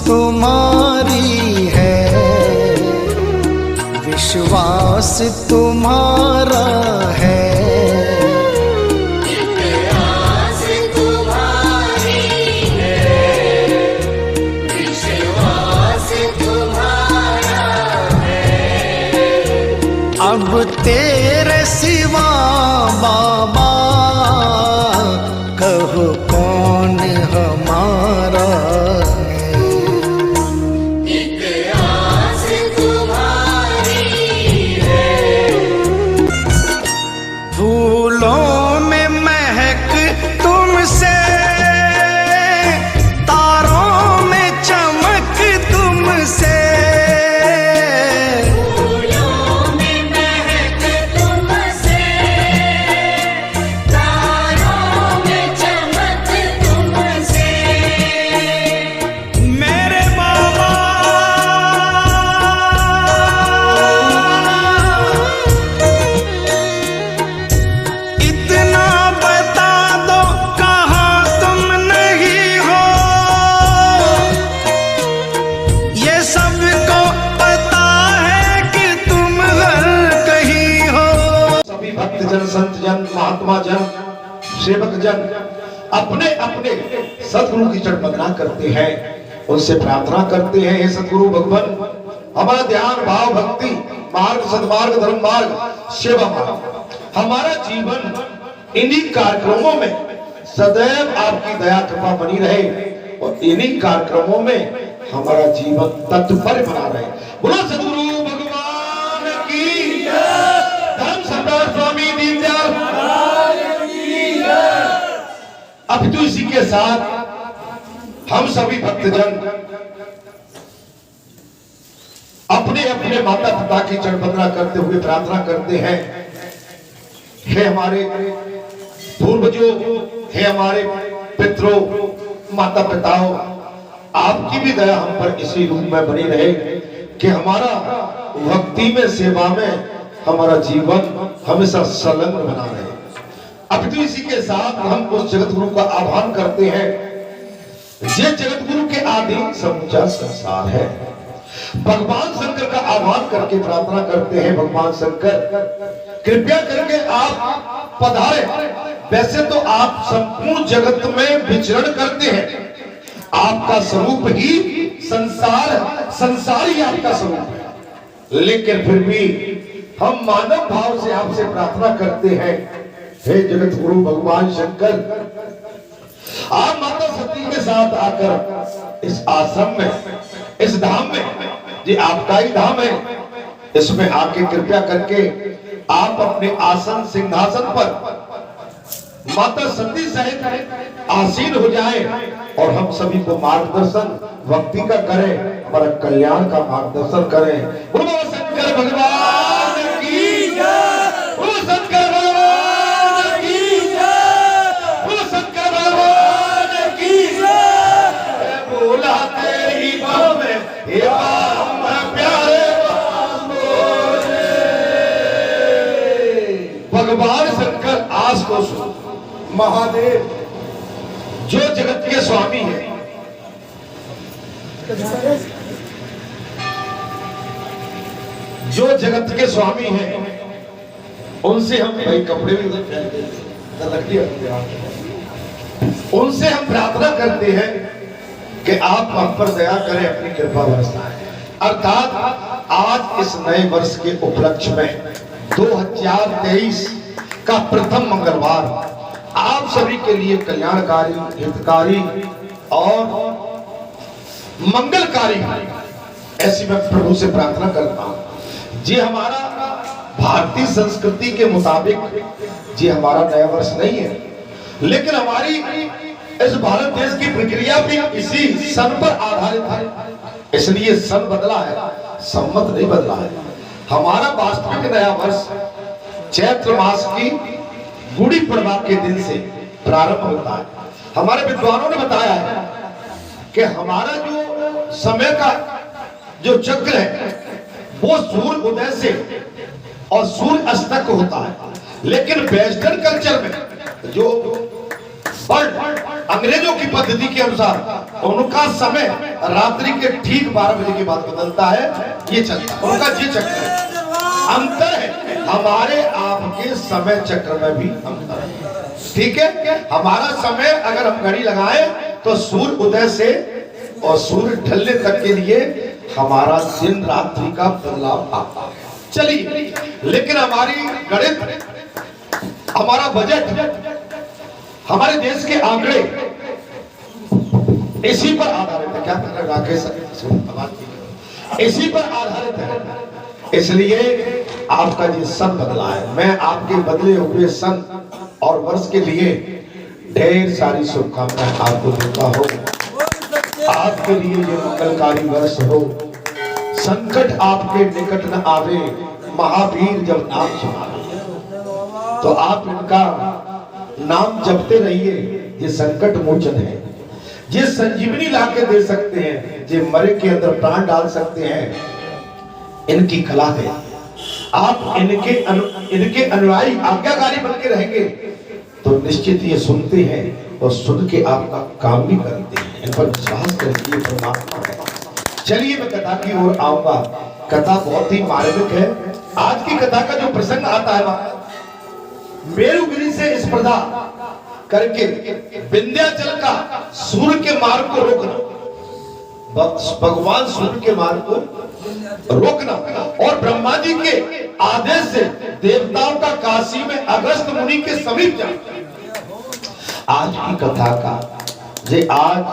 तुम्हारी है, विश्वास तुम्हारा है। अब तेरे सिवा बाबा कहो कौन हमारा है। एक आस तुम्हारी है। फूलों में महक तुमसे, तारों में चमक तुमसे। संत जन, महात्मा जन, सेवक जन अपने अपने सदगुरु की चरण वंदना करते हैं, उनसे प्रार्थना करते हैं, हे सदगुरु भगवान हमारा ध्यान भाव भक्ति मार्ग सदमार्ग धर्म मार्ग सेवा मार्ग हमारा जीवन इन्हीं कार्यक्रमों में सदैव आपकी दया कृपा बनी रहे और इन्हीं कार्यक्रमों में हमारा जीवन तत्पर बना रहे। बोलो सदगुरु भगवान की जय। धर्म सरदार स्वामी दीनदयाल महाराज की जय। अब तो इसी के साथ हम सभी भक्तजन अपने अपने माता पिता की चरण वंदना करते हुए प्रार्थना करते हैं, हे हमारे पूर्वजों, हे हमारे पितरों, माता पिताओं, आपकी भी दया हम पर इसी रूप में बनी रहे कि हमारा भक्ति में सेवा में हमारा जीवन हमेशा संलग्न बना रहे। अब तो इसी के साथ हम उस जगत गुरु का आह्वान करते हैं, ये जगत गुरु के अधीन समूचा संसार है। भगवान शंकर का आह्वान करके प्रार्थना करते हैं, भगवान शंकर कृपया करके आप पधारे। वैसे तो आप संपूर्ण जगत में विचरण करते हैं, आपका स्वरूप ही संसार, संसार ही आपका स्वरूप है, लेकिन फिर भी हम मानव भाव से आपसे प्रार्थना करते हैं, हे जगत गुरु भगवान शंकर, आप माता सती के साथ आकर इस आश्रम में, इस धाम में, ये आपका ही धाम है, इसमें आके कृपया करके आप अपने आसन सिंहासन पर माता सती सहित आसीन हो जाए और हम सभी को मार्गदर्शन भक्ति का करें, हमारा कल्याण का मार्गदर्शन करें। बोलो शंकर भगवान की जय। बोलो शंकर भगवान की जय। बोलो शंकर भगवान की जय। बोला तेरी बाहों में हे प्यारे भगवान शंकर आस को सुन। महादेव जो जगत के स्वामी है, जो जगत के स्वामी हैं, उनसे हम भाई कपड़े भी उनसे हम प्रार्थना करते हैं कि आप हम पर दया करें, अपनी कृपा बरसाएं। अर्थात आज इस नए वर्ष के उपलक्ष्य में 2023 का प्रथम मंगलवार आप सभी के लिए कल्याणकारी, हितकारी और मंगलकारी ऐसी मैं प्रभु से प्रार्थना करता हूं। जी हमारा भारतीय संस्कृति के मुताबिक जी हमारा नया वर्ष नहीं है, लेकिन हमारी इस भारत देश की प्रक्रिया भी इसी सन पर आधारित है, इसलिए सन बदला है, सम्मत नहीं बदला है। हमारा वास्तविक नया वर्ष चैत्र मास की गुड़ी पड़वा के दिन से प्रारंभ होता है। हमारे विद्वानों ने बताया है कि हमारा जो समय का जो चक्र है वो सूर्य उदय से और सूर्य अस्त तक होता है, लेकिन वेस्टर्न कल्चर में जो वर्ल्ड अंग्रेजों की पद्धति के अनुसार उनका समय रात्रि के ठीक 12 बजे के बाद बदलता है, ये चलता है उनका, ये चक्र है। अंतर है हमारे आपके समय चक्र में भी अंतर है, ठीक है। हमारा समय अगर हम घड़ी लगाए तो सूर्य उदय से और सूर्य ढलने तक के लिए हमारा दिन रात्रि का बदलाव आता है। चलिए, लेकिन हमारी गणित, हमारा बजट, हमारे देश के आंकड़े इसी पर आधारित है। क्या कर रहे राकेश, इसी पर आधारित है। इसलिए आपका ये सन बदला है। मैं आपके बदले हुए सन और वर्ष के लिए ढेर सारी शुभकामनाएं आपको देता हूं। आपके लिए ये मंगलकारी वर्ष हो, संकट आपके निकट न आवे, महावीर जब नाम सुनावे, तो आप इनका नाम जपते रहिए। ये संकट मोचन है, ये संजीवनी लाके दे सकते हैं, ये मरे के अंदर प्राण डाल सकते हैं, इनकी कला है। आप इनके अनुयायी आज्ञाकारी बन के रहेंगे तो निश्चित ये सुनते हैं और सुन के आपका काम भी करते हैं। इन पर विश्वास करिए, परमात्मा है। चलिए मैं कथा की ओर आऊंगा। कथा बहुत ही मार्मिक है। आज की कथा का जो प्रसंग आता है, मेरुगिरी से स्पर्धा करके विंध्याचल का सूर्य के मार्ग को रोकना, भगवान सूर्य के मार्ग को रोकना, और ब्रह्मा जी के आदेश से देवताओं का काशी में अगस्त मुनि के समीप जाना। आज की कथा का ये आज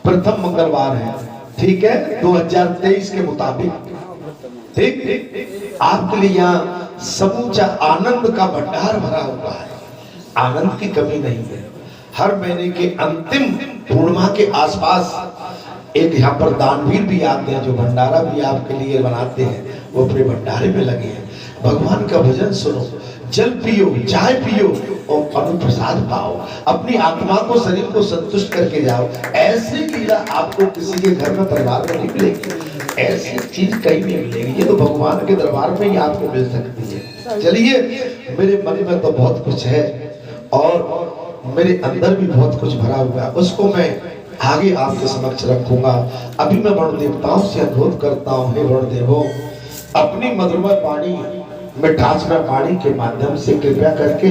प्रथम मंगलवार है, ठीक है, 2023 के मुताबिक, ठीक। आपके लिए यहाँ समूचा आनंद का भंडार भरा हुआ है, आनंद की कमी नहीं है। हर महीने के अंतिम पूर्णिमा के आसपास एक यहाँ पर दानवीर भी आते हैं जो भंडारा भी आपके लिए बनाते हैं, वो अपने भंडारे में लगे हैं। भगवान का भजन सुनो, जल पियो, चाय पियो और अनुप्रसाद पाओ, अपनी आत्मा को, शरीर को संतुष्ट करके जाओ। ऐसी लीला आपको किसी के घर में परिवार में नहीं मिलेगी, ऐसी चीज कहीं नहीं मिलेगी। ये तो भगवान के दरबार में ही आपको मिल सकती है। चलिए, मेरे मन में तो बहुत कुछ है और मेरे अंदर भी बहुत कुछ भरा हुआ है, उसको मैं आगे आपके समक्ष रखूंगा। अभी मैं वरुण देवताओं से अनुरोध करता हूँ, हे वरुण देवो, अपनी मधुरमय वाणी, मिठासमय वाणी के माध्यम से कृपया करके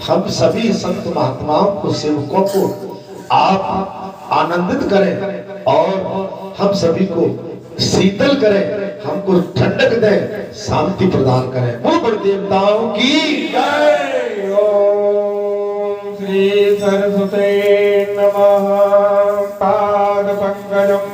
हम सभी संत महात्माओं को, सेवकों को आप आनंदित करें और हम सभी को शीतल करें, हमको ठंडक दें, शांति प्रदान करें। वो बड़े देवताओं की जय। ओम श्री सरस्वती नमः। पाद पंकजम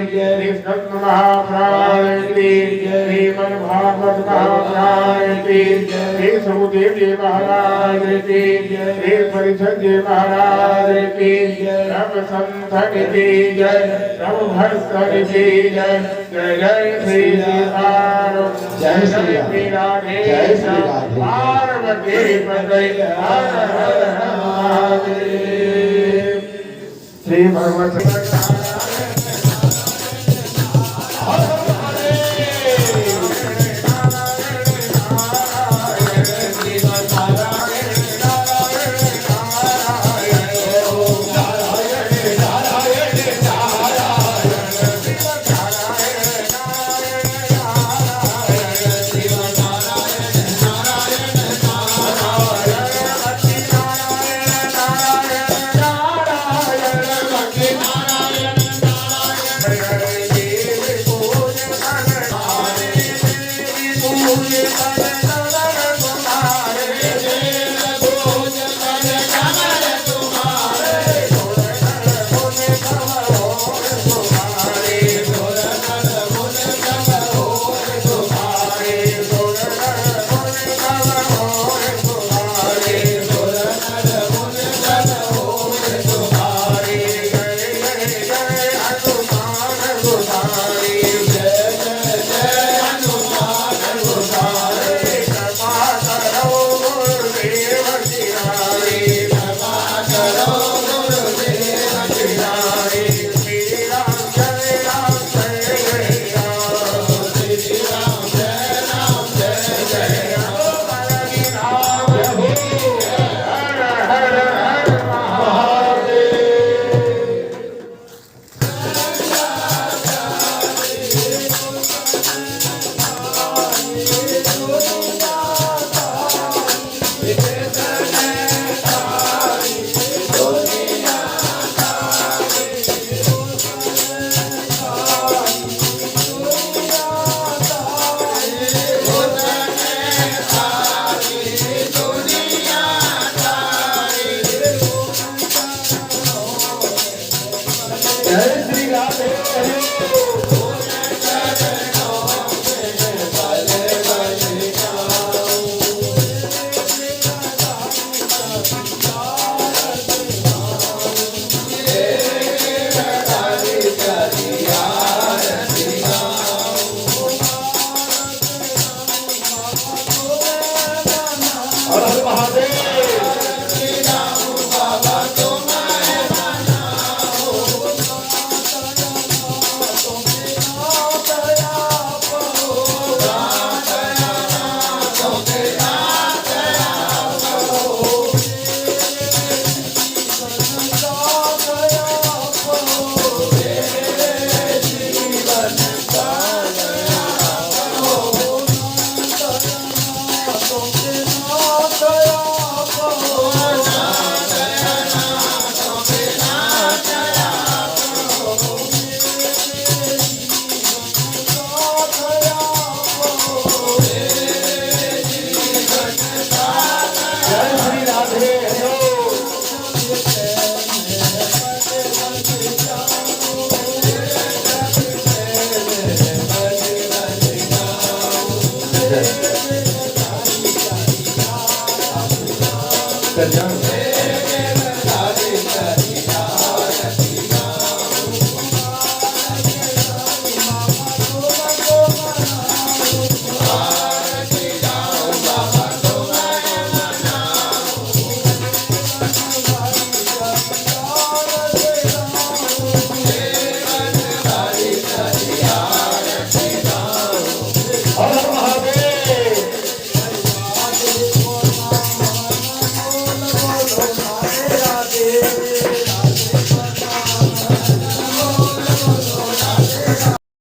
जय स्कंद महाप्राण की जय, मन भागवत महाप्राण की जय, समुदेव जी महाराज की जय, परिषद जी महाराज की जय, राम संतन की जय, राम भक्तन की जय, जय जय श्री राम, जय श्री राधे, जय श्री राधे, पार्वती पते हर हर महादेव। श्री भगवत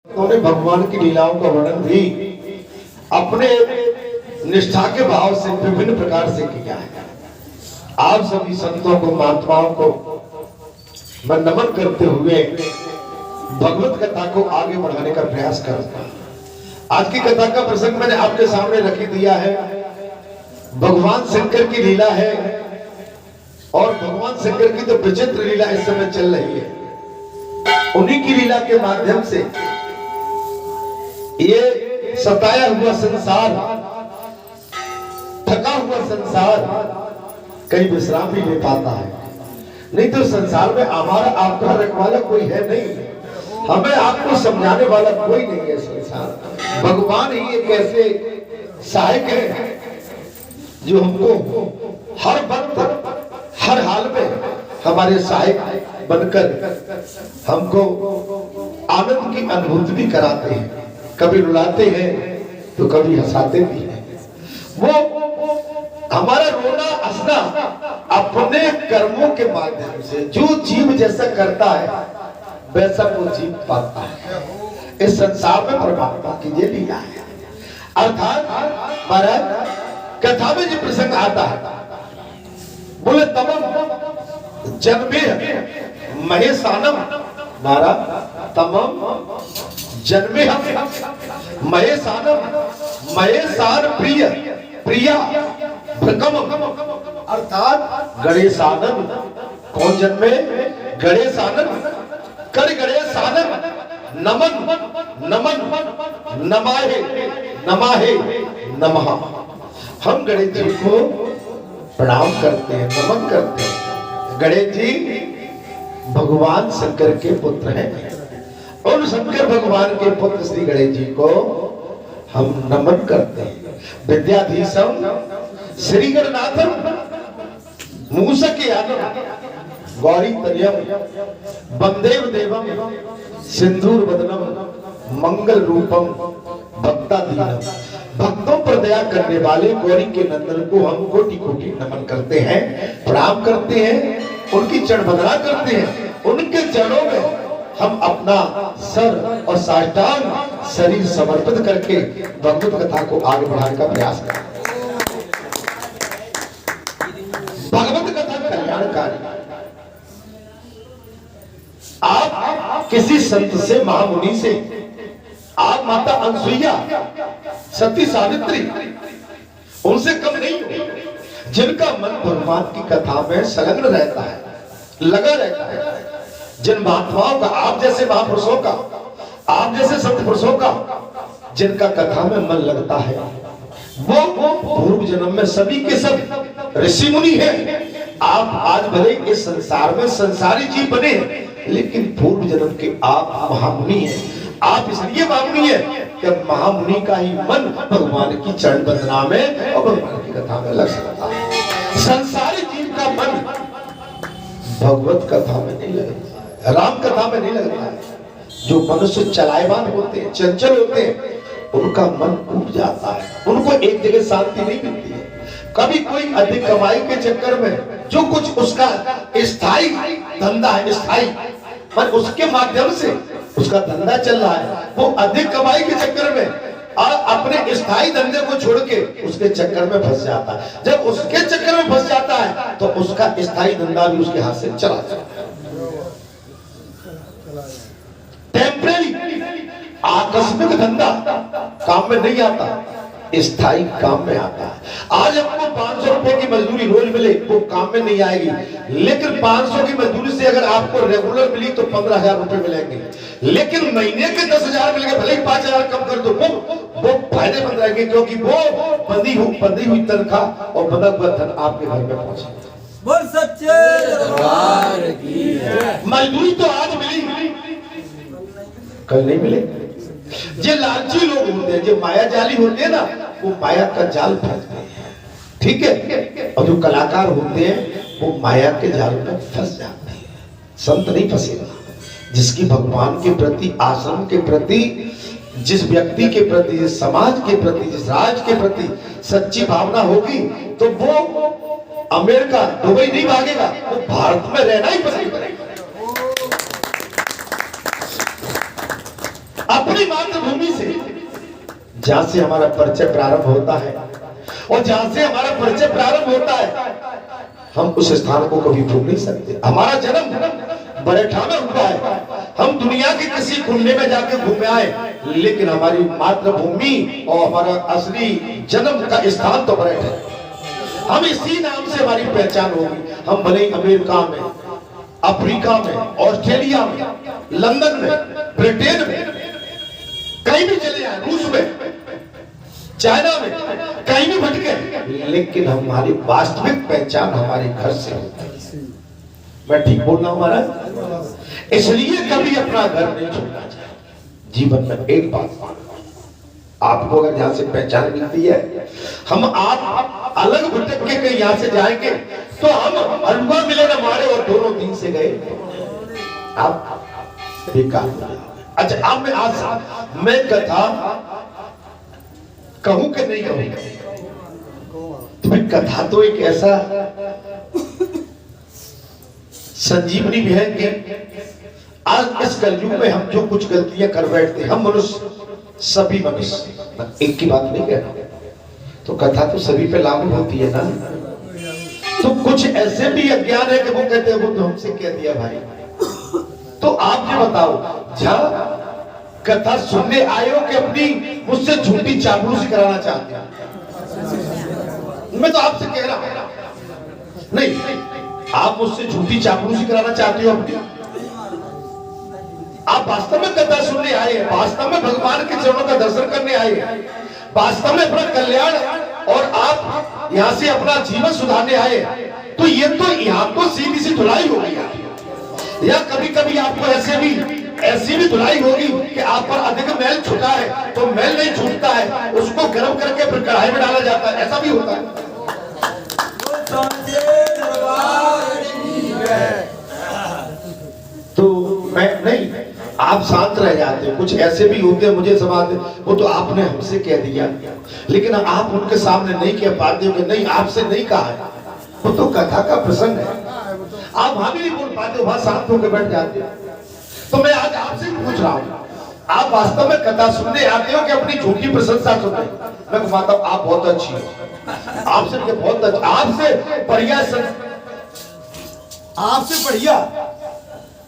उन्होंने भगवान की लीलाओं का वर्णन भी अपने निष्ठा के भाव से विभिन्न प्रकार से किया है। आप सभी संतों को, महात्माओं को मैं नमन करते हुए भगवत कथा को आगे बढ़ाने का प्रयास करता हूं। आज की कथा का प्रसंग मैंने आपके सामने रख दिया है। भगवान शंकर की लीला है और भगवान शंकर की तो विचित्र लीला इस समय चल रही है। उन्हीं की लीला के माध्यम से ये सताया हुआ संसार, थका हुआ संसार कहीं विश्राम भी ले पाता है। नहीं तो संसार में हमारा आपका रखवाला कोई है नहीं, हमें आपको समझाने वाला कोई नहीं है। संसार भगवान ही एक ऐसे सहायक है जो हमको हर वक्त हर हाल में हमारे सहायक बनकर हमको आनंद की अनुभूति भी कराते हैं। कभी रुलाते हैं तो कभी हंसाते भी हैं। वो हमारा रोना हंसना अपने कर्मों के माध्यम से, जो जीव जैसा करता है वैसा वो जीव पाता है। इस संसार में परमात्मा की ये लीला है। अर्थात महाराज कथा में जो प्रसंग आता है, बोले तमम जन्मे महेशानम, महाराज तमम जन्मे हम महेशानम, महेशान प्रिय प्रिया भ्रकम, अर्थात गणेशानन। कौन जन्मे? गणेशानन। कर गणेशानन नमन नमन नमाहे नमाहे नमः। हम गणेश जी को प्रणाम करते हैं, नमन करते हैं। गणेश जी भगवान शंकर के पुत्र हैं और शंकर भगवान के पुत्र श्री गणेश जी को हम नमन करते हैं। विद्याधीशम श्री गणनाथम मूषक यादव गौरी तनयम वंदेव देवम सिंदूर वदनम मंगल रूपम भक्ताधीनम। भक्तों पर दया करने वाले गौरी के नंदन को हम कोटि कोटि नमन करते हैं, प्रणाम करते हैं, उनकी चरण वंदना करते हैं। उनके चरणों में हम अपना सर और साष्टांग शरीर समर्पित करके भगवत कथा को आगे बढ़ाने का प्रयास करते हैं। भगवत कथा कल्याणकारी। आप किसी संत से, महामुनि से, आप माता अनसुईया, सती सावित्री, उनसे कम नहीं हो, जिनका मन भगवान की कथा में संलग्न रहता है, लगा रहता है। जिन महात्माओं का, आप जैसे महापुरुषों का, आप जैसे संत पुरुषों का जिनका कथा में मन लगता है, वो पूर्व जन्म में सभी के सब ऋषि मुनि हैं। आप आज भले इस संसार में संसारी जीव बने, लेकिन पूर्व जन्म के आप महामुनि हैं। आप इसलिए महामुनि हैं कि महामुनि का ही मन भगवान की चरण वंदना में और भगवान की कथा में लग सकता है। संसारी जीव का मन भगवत कथा में नहीं लगता, राम कथा में नहीं लगता है। जो मनुष्य चलायमान होते हैं, चंचल होते हैं, उनका मन टूट जाता है, उनको एक जगह शांति नहीं मिलती है। कभी कोई अधिक कमाई के चक्कर में जो कुछ उसका स्थायी धंधा है, स्थायी पर उसके माध्यम से उसका धंधा चल रहा है, वो अधिक कमाई के चक्कर में अपने स्थायी धंधे को छोड़ के उसके चक्कर में फंस जाता है। जब उसके चक्कर में फंस जाता है तो उसका स्थायी धंधा भी उसके हाथ से चला जाता है। टेम्परेरी आकस्मिक धंधा काम में नहीं आता, स्थायी काम में आता है। आज आपको 500 रुपए की मजदूरी रोज मिले वो काम में नहीं आएगी, लेकिन 500 की मजदूरी से अगर आपको रेगुलर मिली तो 15,000 रुपए मिलेंगे। लेकिन महीने के 10,000 मिलेंगे, भले ही 5,000 कम कर दो, वो फायदेमंद रहेंगे, क्योंकि वो बंधी हुई तनख्वाह और बंधा हुआ धन आपके घर में पहुंचेगा। बोल सच्चे दरबार की जय। मजदूरी तो आज मिली, कल नहीं मिलेगी। जो लालची लोग होते हैं, जो माया जाली होते हैं ना, वो माया का जाल फंसते हैं, ठीक है। और जो कलाकार होते हैं वो माया के जाल में फंस जाते हैं। संत नहीं फंसेगा। जिसकी भगवान के प्रति, आश्रम के प्रति, जिस व्यक्ति के प्रति, जिस समाज के प्रति, जिस राज के प्रति सच्ची भावना होगी तो वो अमेरिका, दुबई नहीं भागेगा, वो भारत में रहना ही पसंद करेगा। अपनी मातृभूमि से, जहां से हमारा परिचय प्रारंभ होता है और जहां से हमारा परिचय प्रारंभ होता है, हम उस स्थान को कभी भूल नहीं सकते। हमारा जन्म बरेठा में हुआ है, हम दुनिया के किसी कोने में जाके घूमे आए, लेकिन हमारी मातृभूमि और हमारा असली जन्म का स्थान तो बरेठा है। हम इसी नाम से हमारी पहचान होगी। हम भले अमेरिका में, अफ्रीका में, ऑस्ट्रेलिया में, लंदन में, ब्रिटेन में, कहीं भी चले जाए, रूस में, चाइना में, कहीं भी भटके, लेकिन हमारी वास्तविक पहचान हमारे घर से होती है। मैं ठीक बोल रहा हूं महाराज? इसलिए कभी अपना घर नहीं छोड़ना चाहिए। जीवन में एक बात, आपको अगर यहाँ से पहचान मिलती है, हम आप अलग भटक के कहीं यहाँ से जाएंगे तो हम हलवा मिले ना मारे और दोनों दिन से गए, आप बेकार। अच्छा, अब मैं कथा कहूं कि नहीं कहूं? तुम्हें कथा तो एक ऐसा संजीवनी भी है कि आज इस कलयुग में हम जो कुछ गलतियां कर बैठते, हम मनुष्य, सभी मनुष्य, एक की बात नहीं कह रहा, तो कथा तो सभी पे लागू होती है ना। तो कुछ ऐसे भी अज्ञान है कि वो कहते हैं वो तो हमसे कह दिया भाई। तो आप ये बताओ, जहां कथा सुनने आए हो कि अपनी मुझसे झूठी चापलूसी कराना चाहते हैं? मैं तो आपसे कह रहा हूं, नहीं, आप मुझसे झूठी चापलूसी कराना चाहते हो अपनी? आप वास्तव में कथा सुनने आए हैं, वास्तव में भगवान के चरणों का दर्शन करने आए हैं, वास्तव में अपना कल्याण और आप यहाँ से अपना जीवन सुधारने आए, तो ये तो यहाँ तो सीधी सी धुलाई हो गई। या कभी कभी आपको ऐसी भी धुलाई होगी कि आप पर अधिक मैल छूटा है, तो मैल नहीं छूटता है, उसको गर्म करके फिर कढ़ाई में डाला जाता है, ऐसा भी होता है। तो मैं नहीं, आप शांत रह जाते हो। कुछ ऐसे भी होते हैं, मुझे समाज, वो तो आपने हमसे कह दिया, लेकिन आप उनके सामने नहीं कह पाते हो कि नहीं आपसे नहीं कहा है, वो तो कथा का प्रसंग है। आप वहां भी नहीं बोल पाते हो, वहां शांत होकर बैठ जाते हो। तो मैं आज आपसे पूछ रहा हूँ, आप वास्तव में कथा सुनने आते हो कि अपनी झूठी प्रशंसा सुनते? मैं कहता हूँ आप बहुत अच्छी हो, आपसे बहुत अच्छा, आपसे बढ़िया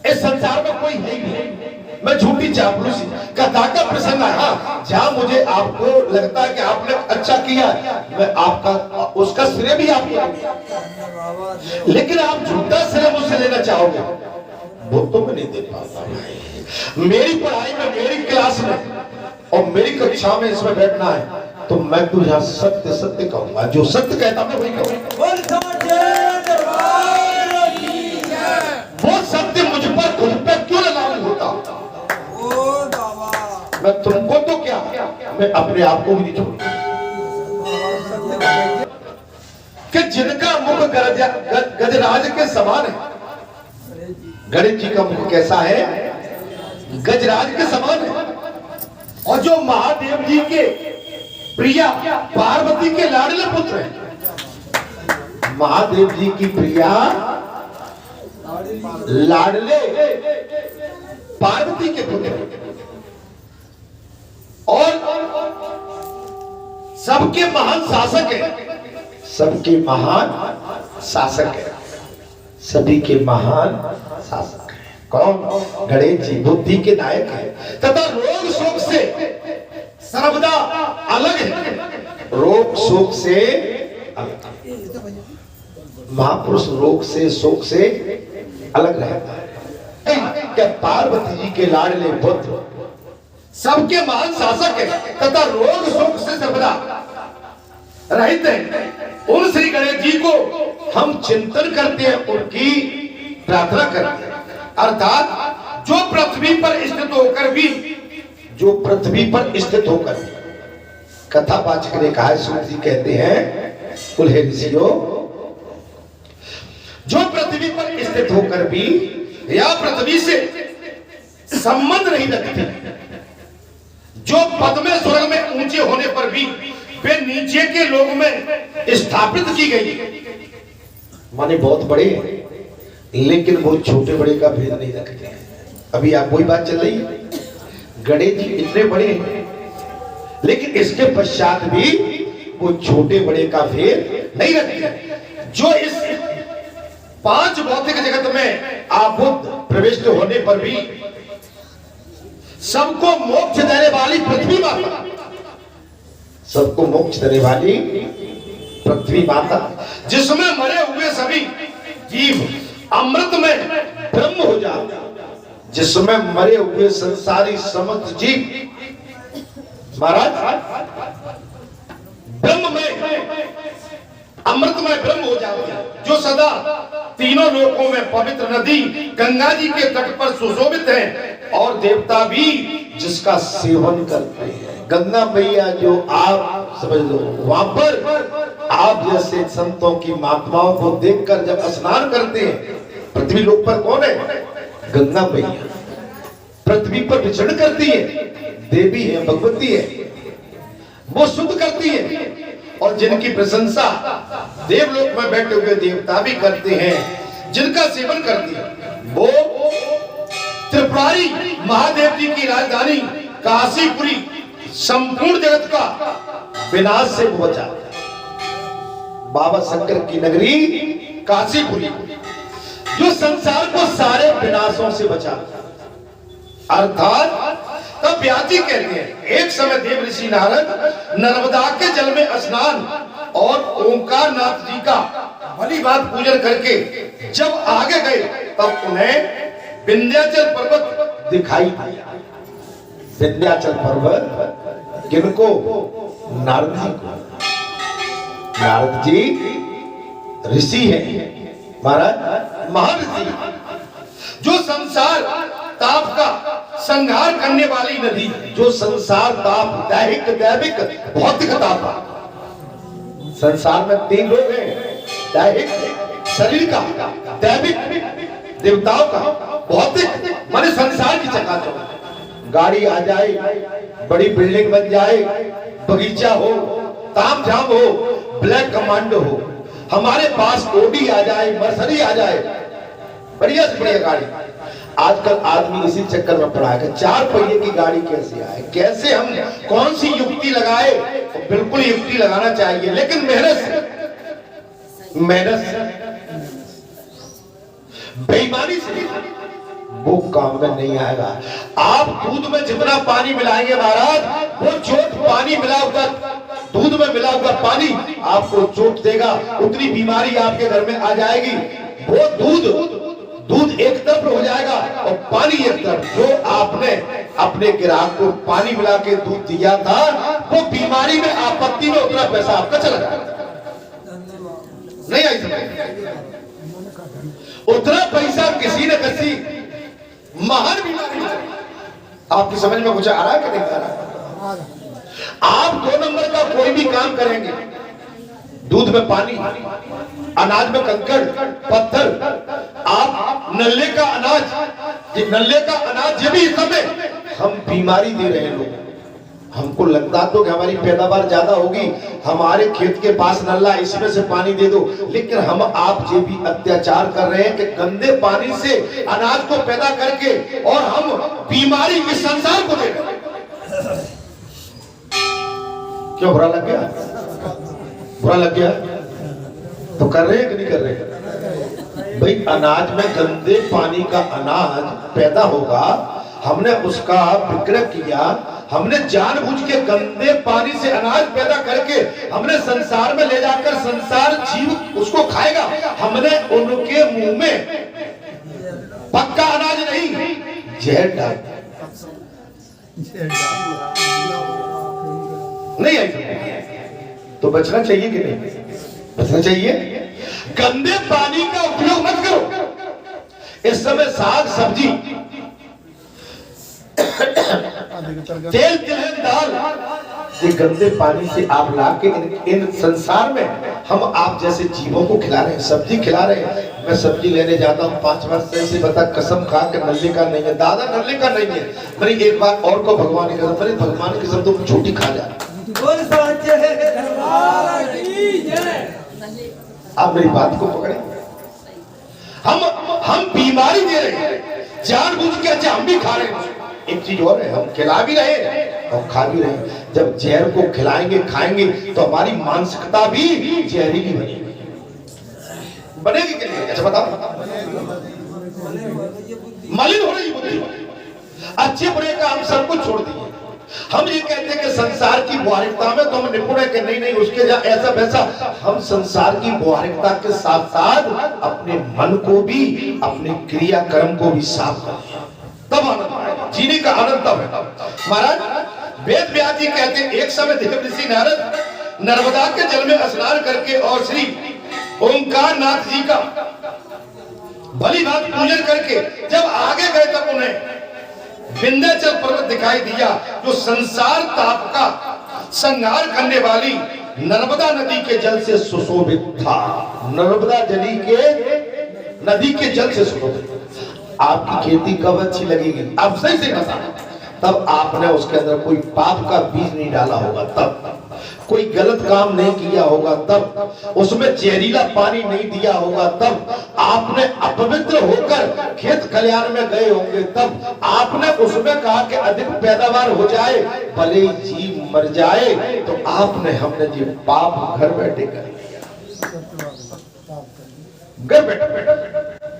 इस संसार में कोई है ही नहीं। मैं झूठी चापलूसी कथा का प्रसंग है, हाँ, जहां मुझे आपको लगता है कि आपने अच्छा किया, मैं आपका उसका श्रेय भी आपको, लेकिन आप झूठा श्रेय मुझसे लेना चाहोगे, वो तो मैं नहीं दे पाता। मेरी पढ़ाई में, मेरी क्लास में और मेरी कक्षा में इसमें बैठना है, तो मैं तो यहाँ सत्य सत्य कहूंगा, जो सत्य कहता मैं वही कहूंगा। वो सत्य मुझ पर खुद पे क्यों लागू होता? मैं तुमको तो क्या, मैं अपने आप को भी नहीं छोड़ूंगा। कि जिनका मुख गजराज के समान है, गणेश जी का मुख कैसा है? गजराज के समान है। और जो महादेव जी के प्रिया पार्वती के लाडले पुत्र हैं, महादेव जी की प्रिया लाडले पार्वती के पुत्र और सबके महान शासक है, सबके महान शासक है, सभी के महान शासक है। कौन? गणेश जी बुद्धि के नायक है तथा रोग शोक से सर्वदा अलग है। रोग शोक से महापुरुष रोग से शोक से अलग रहता है। क्या पार्वती जी के लाडले पुत्र सबके महान शासक है तथा रोग शोक से सर्वदा रहित है। उन श्री गणेश जी को हम चिंतन करते हैं, उनकी प्रार्थना करते हैं। अर्थात जो पृथ्वी पर स्थित होकर कथावाचक ने कहा है, सूत जी कहते हैं कुल्हे ऋषियों, जो पृथ्वी पर स्थित होकर भी या पृथ्वी से संबंध नहीं रखते, जो पद में स्वर्ग में ऊंचे होने पर भी वे नीचे के लोग में स्थापित की गई, माने बहुत बड़े हैं लेकिन वो छोटे बड़े का भेद नहीं रखते हैं। अभी आप वही बात चल रही है, गणेश जी इतने बड़े हैं लेकिन इसके पश्चात भी वो छोटे बड़े का भेद नहीं रखते। जो इस पांच भौतिक जगत में आबुद्ध प्रविष्ट होने पर भी सबको मोक्ष देने वाली पृथ्वी माता, सबको मोक्ष देने वाली पृथ्वी माता, जिसमें मरे हुए सभी जीव अमृत में ब्रह्म हो जाते, जिसमें मरे हुए संसारी समस्त जीव महाराज ब्रह्म में अमृतमय ब्रह्म हो जाते हैं, जो सदा तीनों लोकों में पवित्र नदी गंगा जी के तट पर सुशोभित है और देवता भी जिसका सेवन करते हैं। गंगा मैया जो आप समझ लो, वहां पर आप जैसे संतों की महात्माओं को देखकर जब स्नान करते हैं, पृथ्वी लोक पर कौन है? गंगा मैया पृथ्वी पर विचरण करती है, देवी है, भगवती है, वो शुद्ध करती है और जिनकी प्रशंसा देवलोक में बैठे हुए देवता भी करते हैं, जिनका सेवन करती है, वो त्रिपुरारी महादेव जी की राजधानी काशीपुरी संपूर्ण जगत का विनाश से बचा। बाबा शंकर की नगरी काशीपुरी जो संसार को सारे विनाशों से बचा। अर्थात तब व्यास जी कहते हैं, एक समय देव ऋषि नारद नर्मदा के जल में स्नान और ओंकार नाथ जी का भली बात पूजन करके जब आगे गए तब उन्हें विंध्याचल पर्वत दिखाई दिया। विंध्याचल पर्वत किनको? नारद जी को। नारद जी ऋषि हैं महाराज, महाऋषि, जो संसार ताप का संहार करने वाली नदी, जो संसार ताप दैहिक दैविक भौतिक ताप, संसार में तीन लोग हैं, दैहिक शरीर का, दैविक देवताओं का, भौतिक माने संसार की चकाचौंध। गाड़ी आ जाए, बड़ी बिल्डिंग बन जाए, बगीचा हो, तामझाम हो, ब्लैक कमांडो हो, हमारे पास ओडी आ जाए, मर्सरी आ जाए, बढ़िया से बढ़िया गाड़ी। आजकल आदमी इसी चक्कर में पड़ा है, चार पहिए की गाड़ी कैसे आए, कैसे हम कौन सी युक्ति लगाए। तो बिल्कुल युक्ति लगाना चाहिए, लेकिन मेहनत बेईमानी से वो काम में नहीं आएगा। आप दूध में जितना पानी मिलाएंगे महाराज, वो चोट पानी मिला हुआ दूध में मिला हुआ पानी आपको चोट देगा, उतनी बीमारी आपके घर में आ जाएगी। वो दूध एक तरफ हो जाएगा और पानी एक तरफ। जो आपने अपने ग्राहक को पानी मिला के दूध दिया था, वो बीमारी में आपत्ति में उतना पैसा आपका चला जाएगा। नहीं आई समझ? उतना पैसा किसी न किसी महान बीमारी में। आपकी समझ में कुछ आ रहा है कि नहीं आ रहा? आप 2 नंबर का कोई भी काम करेंगे, दूध में पानी, अनाज में कंकड़ पत्थर, आप नल्ले का अनाज ये भी समय हम बीमारी दे रहे हैं लोग। हमको लगता तो कि हमारी पैदावार ज्यादा होगी, हमारे खेत के पास नल्ला, इसमें से पानी दे दो, लेकिन हम आप ये भी अत्याचार कर रहे हैं कि गंदे पानी से अनाज को पैदा करके और हम बीमारी इस संसार को दे रहे हैं। क्यों बुरा लग गया? बुरा लग गया तो कर रहे हैं कि नहीं कर रहे? भाई अनाज में गंदे पानी का अनाज पैदा होगा, हमने उसका विक्रय किया, हमने जानबूझ के गंदे पानी से अनाज पैदा करके हमने संसार में ले जाकर संसार जीव उसको खाएगा। हमने उनके मुंह में पक्का अनाज नहीं जहर डाल नहीं आई तो बचना चाहिए कि नहीं? बचना चाहिए। गंदे पानी का उपयोग मत करो। इस समय साग सब्जी तेल तिलहन दाल ये गंदे पानी से आप लाके इन संसार में हम आप जैसे जीवों को खिला रहे हैं, सब्जी खिला रहे हैं। मैं सब्जी लेने जाता हूँ 5 वर्ष से बता कसम खा के नल्ले का नहीं है दादा, नल्ले का नहीं है। मेरी एक बार और को भगवान की कसम, मेरी भगवान की कसम तुम छोटी खा जा। आप मेरी बात को पकड़े। हम बीमारी दे रहे हैं जानबूझ के। अच्छा हम भी खा रहे हैं। एक चीज और है, हम खिला भी रहे हैं और खा भी रहे हैं। जब जहर को खिलाएंगे खाएंगे तो हमारी मानसिकता भी जहरीली बनेगी। बनेगी कि नहीं? अच्छा बताओ। मलिन हो रही बुद्धि। अच्छे बुरे का हम सब कुछ छोड़ दिए। हम ये कहते हैं कि संसार की व्यवहारिकता में तो हम निपुण है कि नहीं उसके ऐसा वैसा। हम संसार की व्यवहारिकता के साथ साथ अपने मन को भी अपने क्रियाकर्म को भी साफ करें, तब आनंद आएगा। जीने का आनंद तब है। महाराज वेद व्यास जी कहते हैं एक समय देव ऋषि नारद नर्मदा के जल में स्नान करके और श्री ओंकार नाथ जी का भली भांति पूजन करके जब आगे गए तब उन्हें विंध्याचल पर्वत दिखाई दिया जो संसार ताप का संहार करने वाली नर्मदा नदी के जल से सुशोभित था। नर्मदा नदी के जल से सुशोभित। आपकी खेती कब अच्छी लगेगी? आप सही से बता। तब आपने उसके अंदर कोई पाप का बीज नहीं डाला होगा, तब कोई गलत काम नहीं किया होगा, तब उसमें जहरीला पानी नहीं दिया होगा, तब आपने अपवित्र होकर खेत खलिहान में गए होंगे, तब आपने उसमें कहा कि अधिक पैदावार हो जाए भले जीव मर जाए, तो आपने हमने जी पाप घर बैठे कर लिया। घर बैठे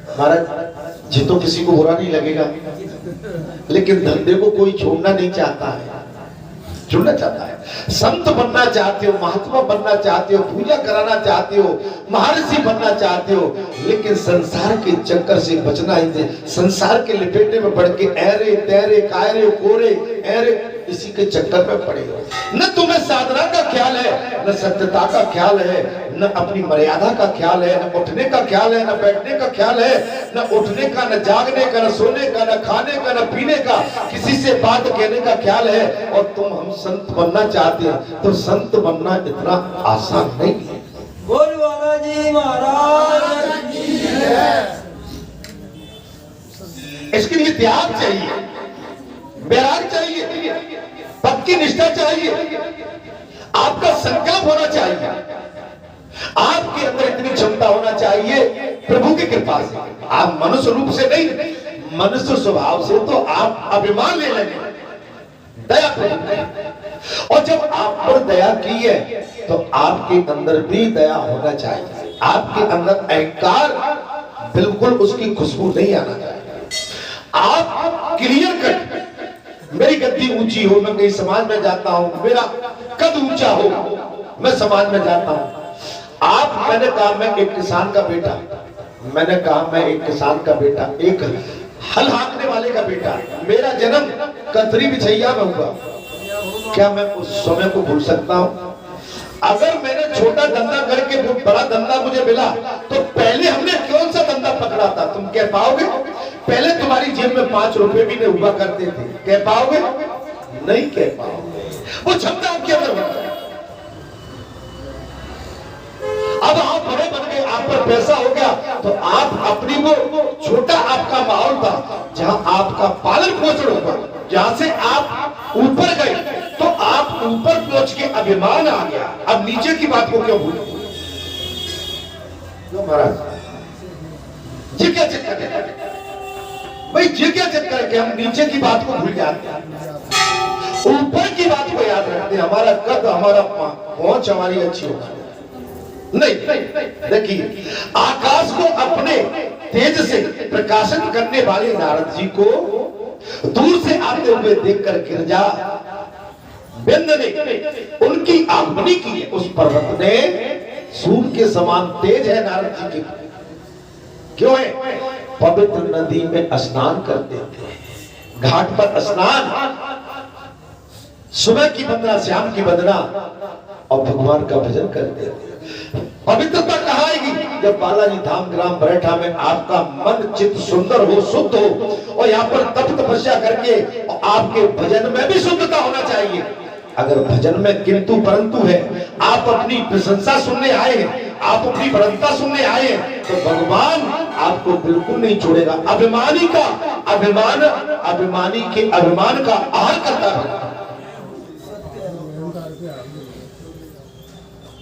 महाराज जी तो किसी को बुरा नहीं लगेगा, लेकिन धंधे को कोई छोड़ना नहीं चाहता है, जुड़ना चाहता है। संत बनना चाहते हो, महात्मा बनना चाहते हो, पूजा कराना चाहते हो, महर्षि बनना चाहते हो, लेकिन संसार के चक्कर से बचना ही दे। संसार के लपेटे में पड़ के ऐरे तैरे कायरे कोरे ऐरे इसी के चक्कर में पड़े हो। न तुम्हें साधना का ख्याल है, न सत्यता का ख्याल है, न अपनी मर्यादा का ख्याल है, न उठने का ख्याल है, न बैठने का ख्याल है, न उठने का, न जागने का, न सोने का, न खाने का, न पीने का, किसी से बात कहने का ख्याल है। और तुम हम संत बनना चाहते हैं तो संत बनना इतना आसान नहीं है। बोल बाबा जी महाराज की जय। इसके लिए त्याग चाहिए, वैराग चाहिए, पक्की निष्ठा चाहिए, आपका संकल्प होना चाहिए, आपके अंदर इतनी क्षमता होना चाहिए प्रभु की कृपा से। आप मनुष्य रूप से नहीं, मनुष्य स्वभाव से तो आप अभिमान ले लेंगे, दया करेंगे। और जब आप पर दया की है तो आपके अंदर भी दया होना चाहिए। आपके अंदर अहंकार बिल्कुल उसकी खुशबू नहीं आना चाहिए। आप क्लियर कट, मेरी गद्दी ऊंची हो, मैं कहीं समाज में जाता हूं, मेरा कद ऊंचा हो, मैं समाज में जाता हूं। आप मैंने कहा मैं एक किसान का बेटा, मैंने कहा मैं एक किसान का बेटा, एक हल हाँकने वाले का बेटा, मेरा जन्म कतरी बिछैया में हुआ। क्या मैं उस समय को भूल सकता हूं? अगर मैंने छोटा धंधा करके बड़ा धंधा मुझे मिला तो पहले हमने कौन सा धंधा पकड़ा था? तुम कह पाओगे? पहले तुम्हारी जेब में 5 रुपए भी नहीं हुआ करते थे, कह पाओगे? नहीं कह पाओगे। वो क्षमता आपके अंदर होता है। अब आप बड़े बन गए, आप पर पैसा हो गया तो आप अपनी वो छोटा आपका माहौल था जहां आपका पालन पोषण होगा, जहां से आप ऊपर गए तो आप ऊपर पहुंच के अभिमान आ गया। अब नीचे की बात को क्यों भूल महाराज जी? क्या चक्कर है भाई जी? क्या चक्कर है कि हम नीचे की बात को भूल जाते हैं, ऊपर की बात को याद रखते हैं। हमारा कद, हमारा पहुंच हमारी अच्छी होगी नहीं। देखिए आकाश को अपने तेज से प्रकाशित करने वाले नारद जी को दूर से आते हुए देखकर गिरजा बिंद ने उनकी आगमनी की है। उस पर्वत ने सूर्य के समान तेज है नारद जी के। क्यों है? पवित्र नदी में स्नान करते थे, घाट पर स्नान, सुबह की वंदना, शाम की वंदना और भगवान का भजन करते थे। पवित्रता कहाँ आएगी? जब बालाजी धाम ग्राम बरेठा में आपका मन चित्त सुंदर हो, शुद्ध हो, और यहाँ पर तप तपस्या करके और आपके भजन में भी शुद्धता होना चाहिए। अगर भजन में किंतु परंतु है, आप अपनी प्रशंसा सुनने आए हैं, आप अपनी बड़ता सुनने आए हैं, तो भगवान आपको बिल्कुल नहीं छोड़ेगा। अभिमानी का अभिमान, अभिमानी के अभिमान का आहार करता है।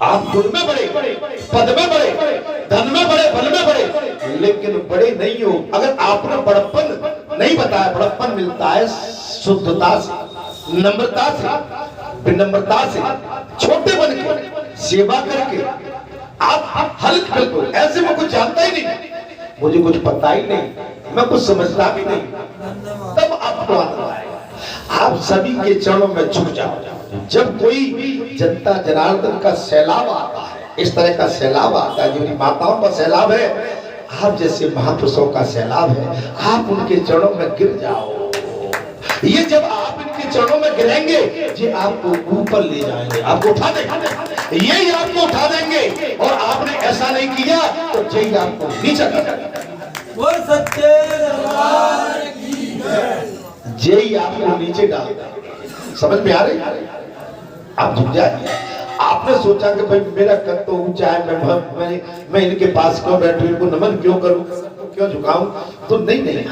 आप गुण में बड़े, पद में बड़े, धन में बड़े, बल में बड़े, लेकिन बड़े नहीं हो। अगर आपने बड़प्पन नहीं बताया, बड़प्पन मिलता है शुद्धता से, नम्रता से, विनम्रता से, छोटे बन के, सेवा करके। आप हल्क बिल्कुल ऐसे में कुछ जानता ही नहीं, मुझे कुछ पता ही नहीं, मैं कुछ समझता भी नहीं, तब आपको आता है। आप सभी के चरणों में झुक जाओ। जब कोई जनता जनार्दन का सैलाब आता है, इस तरह का सैलाब आता है, जो मेरी माताओं का सैलाब है, आप जैसे महापुरुषों का सैलाब है, आप उनके चरणों में गिर जाओ। ये जब आप इनके चरणों में गिरेंगे, ये आपको ऊपर ले जाएंगे, आपको उठा देंगे, ये आपको उठा देंगे। और आपने ऐसा नहीं किया तो ये आपको नीचे कर देंगे। बोल सच्चे दरबार की जय। ये आपको नीचे डाल देंगे। समझ में आ रही? आप झुक जाइए। आपने सोचा कि भाई मेरा कद तो ऊंचा है, मैं इनके पास क्यों बैठूं, इनको नमन क्यों करूं, क्यों झुकाऊं? तो नहीं,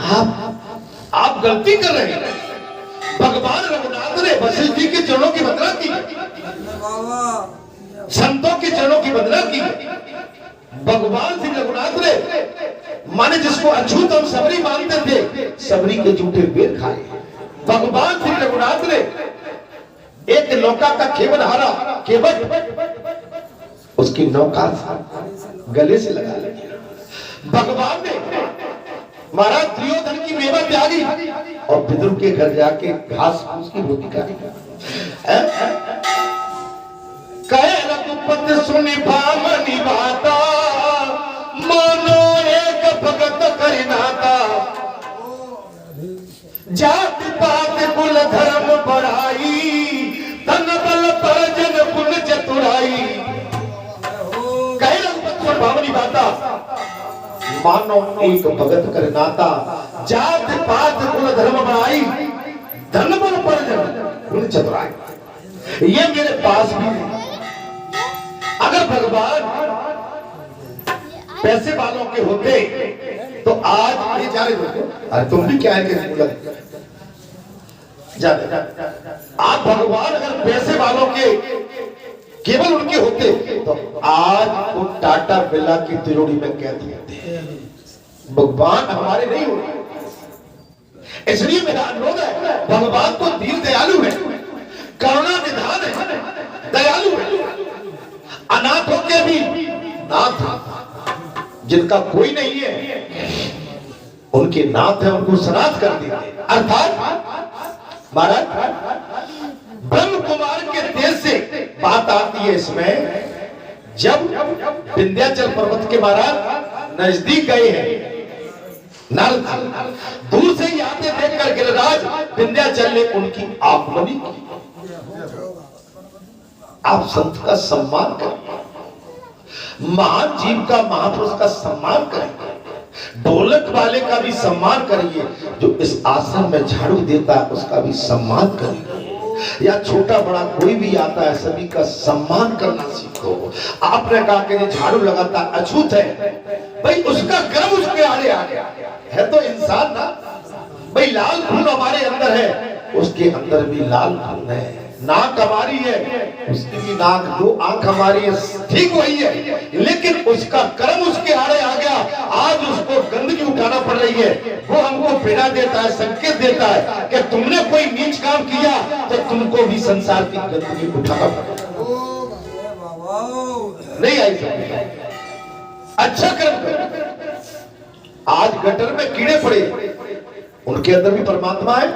आप गलती कर रहे हैं। भगवान रघुनाथ ने वशिष्ठ जी के चरणों की वंदना की, संतों के चरणों की वंदना की। भगवान श्री रघुनाथ ने माने जिसको अछूत हम सबरी मानते थे, सबरी के झूठे बेर खाए। भगवान श्री रघुनाथ ने एक नौका का केवल हारा, केवल उसकी नौका गले से लगा लिया। भगवान ने महाराज दुर्योधन की मेवा त्यागी और विदुर के घर जाके घास फूस की रोटी खाई। कहे रघुपति सुनि भामनी बाता, मानो एक भगत करिनाता। जाति पात कुल धर्म बढ़ाई, धन बल परजन पुण्य चतुराई। कहे रघुपति सुनि भामनी बाता, मानो एक भगत कर नाता। जात पात कुल धर्म बढ़ाई, धन बल परजन पुण्य चतुराई। ये मेरे पास भी है। अगर भगवान पैसे वालों के होते तो आज ये जा रहे थे। अरे तुम भी क्या है कि आप भगवान अगर पैसे वालों के केवल उनके होते तो आज वो टाटा बिरला की तिजोरी में कैद होते। भगवान हमारे नहीं होते। इसलिए मेरा अनुरोध है, भगवान तो दीन दयालु है, करुणा निधान है, दयालु है। अनाथों के भी नाथ, जिनका कोई नहीं है उनके नाथ है, उनको सनाथ कर दिया। अर्थात महाराज ब्रह्म कुमार के देश से बात आती है इसमें, जब विंध्याचल पर्वत के महाराज नजदीक गए हैं, नारद दूर से ही आते देखकर गिरिराज विंध्याचल ने उनकी आगमनी की। आप संत का सम्मान करें, महान जीव का, महापुरुष का सम्मान करें, ढोलक वाले का भी सम्मान करिए, जो इस आश्रम में झाड़ू देता है उसका भी सम्मान करिए, या छोटा बड़ा कोई भी आता है सभी का सम्मान करना सीखो। आपने कहा कि झाड़ू लगाता अछूत है, भाई उसका कर्म उसके आड़े आ गया है, तो इंसान ना भाई, लाल खून हमारे अंदर है, उसके अंदर भी लाल खून है। नाक हमारी है, उसकी भी नाक, दो आंख हमारी है, ठीक वही है, लेकिन उसका कर्म उसके आड़े आ गया। आज उसको गंदगी उठाना पड़ रही है। वो हमको प्रेरणा देता है, संकेत देता है कि तुमने कोई नीच काम किया तो तुमको भी संसार की गंदगी उठाना पड़ेगा। नहीं आई समझ, अच्छा कर्म करो। आज गटर में कीड़े पड़े, उनके अंदर भी परमात्मा है।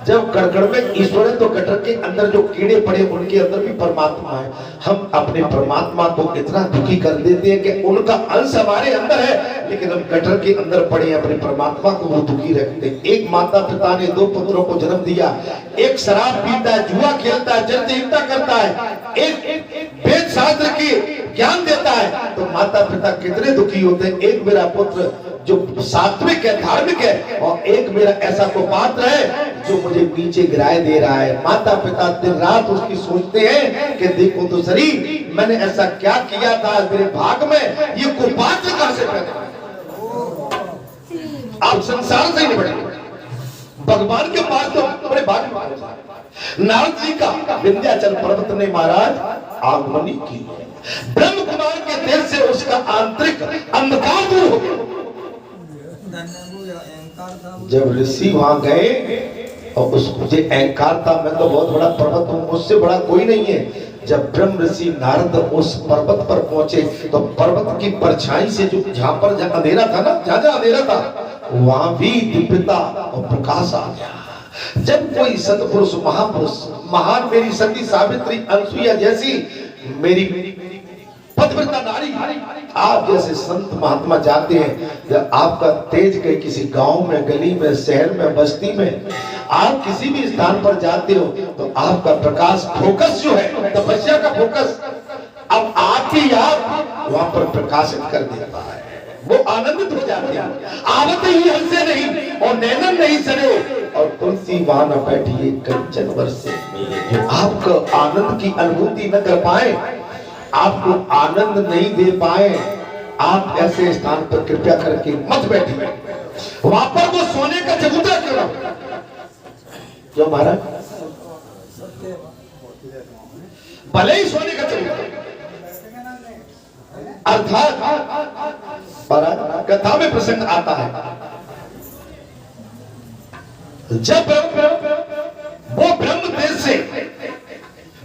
जब कड़कड़ में ईश्वर है तो कटर के अंदर जो कीड़े पड़े उनके अंदर भी परमात्मा है। हम अपने परमात्मा को इतना दुखी कर देते हैं कि उनका अंश हमारे अंदर है, लेकिन हम कटर के अंदर पड़े अपने परमात्मा को वो दुखी रखते हैं। एक माता पिता ने 2 पुत्रों को जन्म दिया, एक शराब पीता है, जुआ खेलता है, जनहिंसा करता है, एक वेद शास्त्र की ज्ञान देता है, तो माता पिता कितने दुखी होते हैं। एक मेरा पुत्र जो सात्विक है, धार्मिक है, और एक मेरा ऐसा को पात्र है जो मुझे नीचे गिराए दे रहा है। माता पिता दिन रात उसकी सोचते हैं कि देखो तो सही, मैंने ऐसा क्या किया था मेरे भाग में, ये कुपात्र कहां से पैदा। आप संसार से ही निपटे, भगवान के पास तो बड़े भाग में। नारद जी का विंध्याचल पर्वत ने महाराज आगमनी की, ब्रह्म कुमार के तेज से उसका आंतरिक अंधकार दूर हो गया। जब ऋषि वहां गए और उसको जो अहंकार था, मैं तो बहुत बड़ा पर्वत हूं, मुझसे बड़ा कोई नहीं है। जब ब्रह्म ऋषि नारद उस पर्वत पर पहुंचे तो पर्वत की परछाई से जो जहां अंधेरा था ना, जहां अंधेरा था वहां भी दिव्यता और प्रकाश आ गया। जब कोई सतपुरुष, महापुरुष, महान मेरी सती सावित्री, अनसुईया जैसी मेरी पतिव्रता नारी, आप जैसे संत महात्मा जाते हैं, जब आपका तेज कहीं किसी गांव में, गली में, शहर में, बस्ती में, आप किसी भी स्थान पर जाते हो तो आपका प्रकाश, फोकस जो है, तपस्या का फोकस, अब आपकी याद वहां पर प्रकाशित कर देता है। वो आनंदित हो जाते हैं। आवत ही हंसे नहीं और नैनन नहीं सरे और तुलसी वहां न बैठी कंचन वर्षे, जो आपको आनंद की अनुभूति न कर पाए, आपको आनंद नहीं दे पाए, आप ऐसे स्थान पर कृपया करके मत बैठिए। वहां पर वो सोने का चबूतरा क्यों ना, जो महाराज भले ही सोने का चबूतरा, अर्थात कथा में प्रसंग आता है, जब वो ब्रह्म तेज से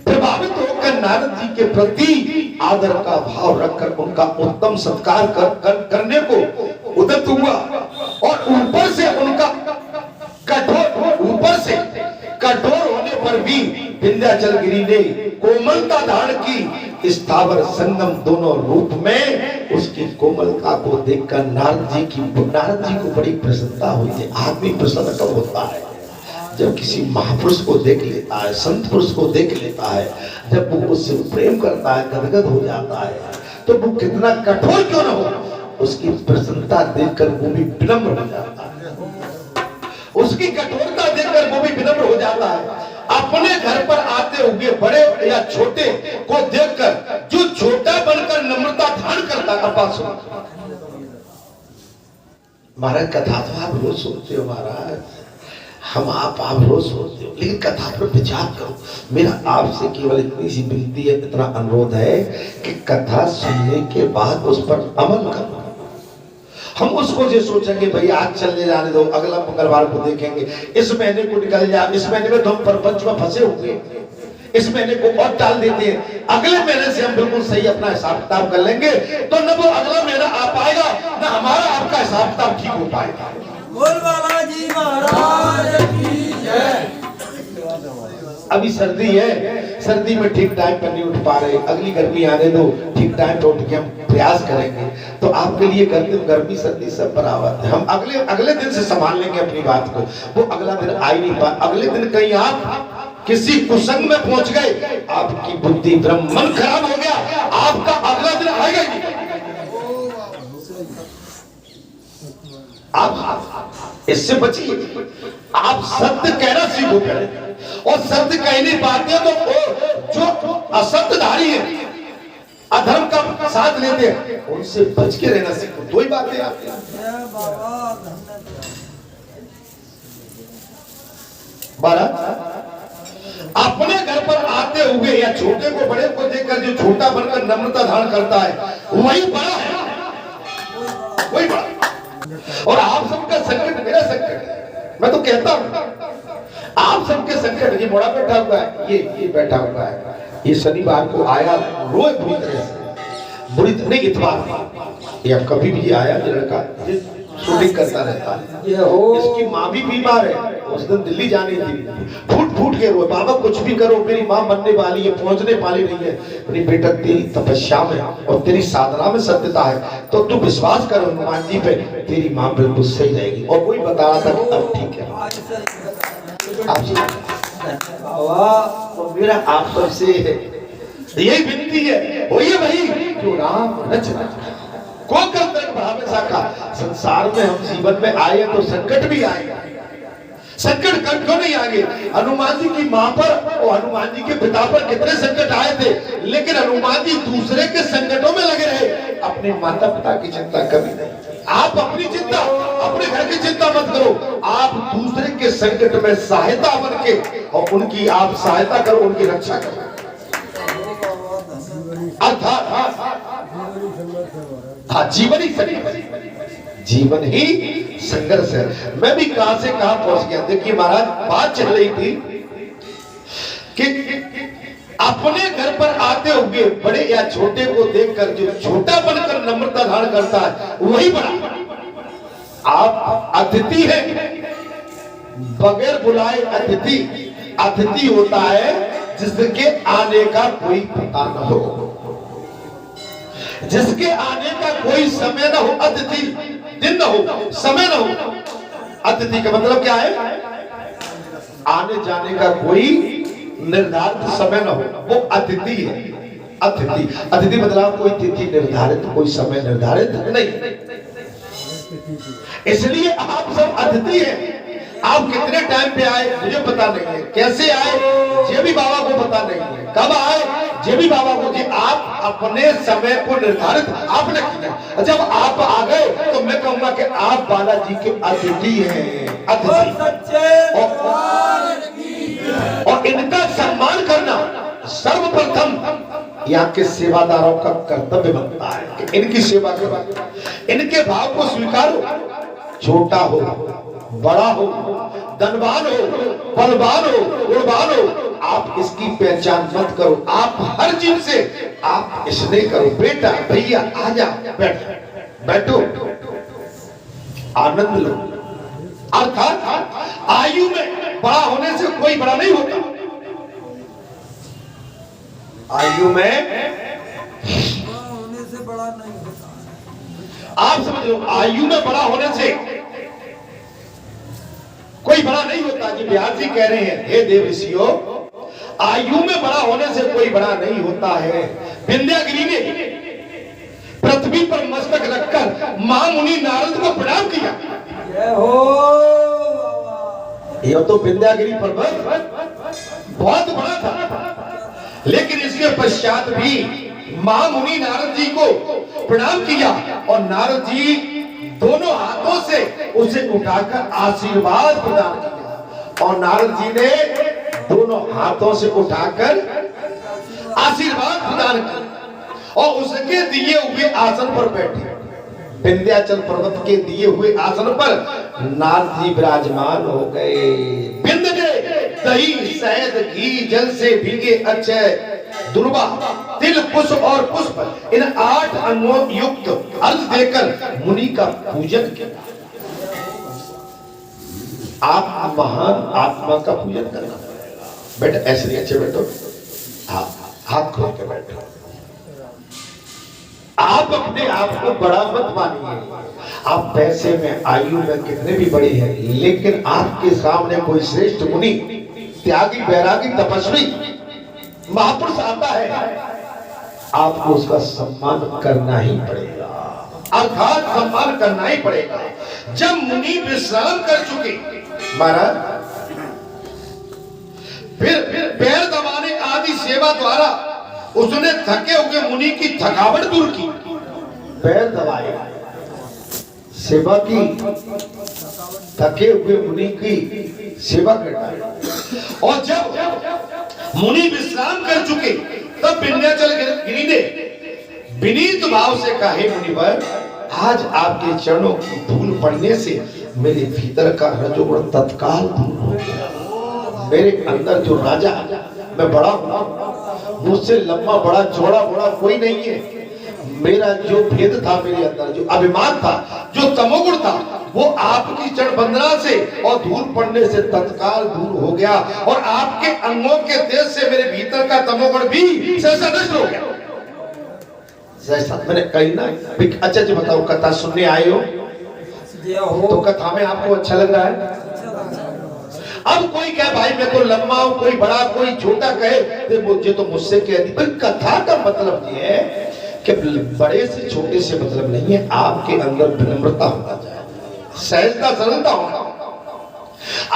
प्रभावित होकर नारद जी के प्रति आदर का भाव रखकर उनका उत्तम सत्कार करने को उद्यत हुआ, और ऊपर से उनका कठोर होने पर भी विंध्याचल गिरी ने कोमलता धारण की। स्थावर संगम दोनों रूप में उसकी कोमलता को देखकर नारद जी को बड़ी प्रसन्नता हुई थी। आदमी प्रसन्न कब होता है? जब किसी महापुरुष को देख लेता है, संत पुरुष को देख लेता है, जब वो उससे प्रेम करता है, गदगद हो जाता है, तो वो कितना कठोर क्यों न हो, उसकी प्रसन्नता देखकर वो भी विनम्र हो जाता है, उसकी कठोरता देखकर वो भी विनम्र हो जाता है। अपने घर पर आते हुए बड़े या छोटे को देखकर जो छोटा बनकर नम्रता धारण करता है, महाराज कथा तो आप रोज सुनते हो महाराज, हम आप रोज सोचते हो, लेकिन कथा पर विचार करो। मेरा आपसे केवल इतनी सी विनती है, इतना अनुरोध है कि कथा सुनने के बाद उस पर अमल करो। हम उसको जो सोचेंगे भाई आज चलने जाने दो, अगला मंगलवार को देखेंगे, इस महीने को निकल जाए, इस महीने में तो हम प्रपंच में फंसे हुए, इस महीने को और टाल देते हैं, अगले महीने से हम बिल्कुल सही अपना हिसाब किताब कर लेंगे, तो न वो अगला महीना आ पाएगा, न हमारा आपका हिसाब किताब ठीक हो पाएगा। बोल बालाजी महाराज की जय। अभी सर्दी है, सर्दी में ठीक टाइम पर नहीं उठ पा रहे, अगली गर्मी आने दो, ठीक टाइम पर उठ के हम प्रयास करेंगे। तो आपके लिए गर्मी सर्दी सब बराबर है, हम अगले दिन से संभाल लेंगे अपनी बात को। वो अगला दिन आ ही नहीं पा, अगले दिन कहीं आप किसी कुसंग में पहुंच गए, आपकी बुद्धि ब्रह्म मन खराब हो गया, आपका अगला दिन आएगा ही नहीं। आप इससे बचिए, आप सत्य कहना सीखो पहले, और सत्य कह नहीं पाते तो जो असत्यधारी है, अधर्म का साथ लेते हैं, उनसे बच के रहना सीखो। दो ही बातें आपकी। अपने घर पर आते हुए या छोटे को बड़े को देखकर जो छोटा बनकर नम्रता धारण करता है वही बड़ा है, वही बड़ा। और आप सबका संकट मेरा संकट है, मैं तो कहता हूं आप सबके संकट, ये बड़ा बैठा हुआ है, ये बैठा हुआ है, ये शनिवार को आया रोए बुरी तरह से, बुरी तरह नहीं, इतवार या कभी भी आया, लड़का शूटिंग करता रहता है, इसकी माँ भी बीमार है, उस दिन दिल्ली जानी थी, फूट फूट के रोए, बाबा कुछ भी करो मेरी माँ बनने वाली है, पहुंचने वाली नहीं है। मेरी बेटा तेरी तपस्या में और तेरी साधना में सत्यता है, तो तू विश्वास कर हनुमान जी पे, तेरी माँ बिल्कुल सही रहेगी। और कोई बता रहा था कि अब ठीक है। मेरा आप सबसे यही विनती है, होइए भाई जो राम रच को कर भावे साखा। संसार में हम जीवन में आए तो संकट भी आएगा, संकट क्यों नहीं आएंगे? हनुमान जी की मां पर और हनुमान जी के पिता पर कितने संकट आए थे, लेकिन हनुमान जी दूसरे के संकटों में लगे रहे, अपने माता पिता की चिंता कभी नहीं। आप अपनी चिंता, अपने घर की चिंता मत करो, आप दूसरे के संकट में सहायता बन के और उनकी आप सहायता करो, उनकी रक्षा करो। अर्थात हाँ, जीवन ही संघर्ष, जीवन ही संघर्ष है। मैं भी कहां से कहां पहुंच गया। देखिए महाराज, बात चल रही थी कि अपने घर पर आते हुए बड़े या छोटे को देखकर जो छोटा बनकर नम्रता धारण करता है वही बड़ा। आप अतिथि हैं, बगैर बुलाए अतिथि। अतिथि होता है जिसके आने का कोई पता न हो, जिसके आने का कोई समय न हो, अतिथि दिन न हो, समय न हो। अतिथि का मतलब क्या है? आने जाने का कोई निर्धारित समय न हो, वो अतिथि है। अतिथि, अतिथि मतलब कोई तिथि निर्धारित, कोई समय निर्धारित नहीं। इसलिए आप सब अतिथि हैं। आप कितने टाइम पे आए मुझे पता नहीं है, कैसे आए ये भी बाबा को पता नहीं है, कब आए ये भी बाबा को, कि आप अपने समय को निर्धारित आपने किया। जब आप आ गए तो मैं कहूंगा कि आप बालाजी के अतिथि हैं, अतिथि। और इनका सम्मान करना सर्वप्रथम यहाँ के सेवादारों का कर्तव्य बनता है कि इनकी सेवा करो, इनके भाव को स्वीकारो। छोटा हो, बड़ा हो, धनवान हो, बलवान हो, गुणवान हो, आप इसकी पहचान मत करो। आप हर चीज से आप स्नेह करो। बेटा, भैया, आजा, बैठो, आनंद लो। अर्थात आयु में बड़ा होने से कोई बड़ा नहीं होता। आयु में होने से बड़ा नहीं होता। आप समझ लो, आयु में बड़ा होने से कोई बड़ा नहीं होता। जी व्यास जी कह रहे हैं, हे देव ऋषियों, आयु में बड़ा होने से कोई बड़ा नहीं होता है। विंध्यागिरी ने पृथ्वी पर मस्तक रखकर महामुनि नारद को प्रणाम किया। जय हो। यह तो विंध्यागिरी पर्वत बहुत बड़ा था, लेकिन इसके पश्चात भी महामुनि नारद जी को प्रणाम किया और नारद जी दोनों हाथों से उसे उठाकर आशीर्वाद प्रदान किया। और नारद जी ने दोनों हाथों से उठाकर आशीर्वाद प्रदान किया और उसके दिए हुए आसन पर बैठे। विंध्याचल पर्वत के दिए हुए आसन पर नारद जी विराजमान हो गए। बिंद के दही, शहद, घी, जल से भीगे अक्षय दुर्वा, तिल, पुष्प और पुष्प, इन 8 अंगों युक्त अर्घ देकर मुनि का पूजन किया। आप महान आत्मा का पूजन करना पड़ेगा। बेटा ऐसे नहीं, अच्छे बैठो, हाथ खोल के बैठो। आप अपने आप को बड़ा मत मानिए। आप पैसे में, आयु में कितने भी बड़े हैं, लेकिन आपके सामने कोई श्रेष्ठ मुनि, त्यागी, बैरागी, तपस्वी महापुरुष आता है, आपको उसका सम्मान करना ही पड़ेगा। अर्थात सम्मान करना ही पड़ेगा। जब मुनि विश्राम कर चुके महाराज, फिर पैर दबाने आदि सेवा द्वारा उसने थके हुए मुनि की थकावट दूर की। पैर दबाए, सेवा की, थके हुए मुनि की सेवा करना। और जब मुनि विश्राम कर चुके तब विंध्याचल गिरी ने विनीत भाव से कहा, हे मुनिवर, आज आपके चरणों की धूल पड़ने से मेरे भीतर का रजोगुण तत्काल दूर हो गया। मेरे अंदर जो राजा, मैं बड़ा हूं, मुझसे लंबा बड़ा चौड़ा बड़ा कोई नहीं है। मेरा जो भेद था, मेरे अंदर जो अभिमान था, जो तमोगुण था, वो आपकी चरण वंदना से और धूल पड़ने से तत्काल दूर हो गया और आपके अंगों के तेज से मेरे भीतर का तमोगुण भी सहसा नष्ट हो गया। जैसा मैंने कही ना। अच्छा जी बताओ, कथा सुनने आए हो तो कथा में आपको अच्छा लग रहा है? अब कोई कहे भाई मैं तो लंबा हूं, कोई बड़ा कोई छोटा कहे तो मुझे तो मुझसे कह दी। कथा का मतलब ये है कि बड़े से छोटे से मतलब नहीं है, आपके अंदर विनम्रता होना चाहिए, सहजता सरलता होना।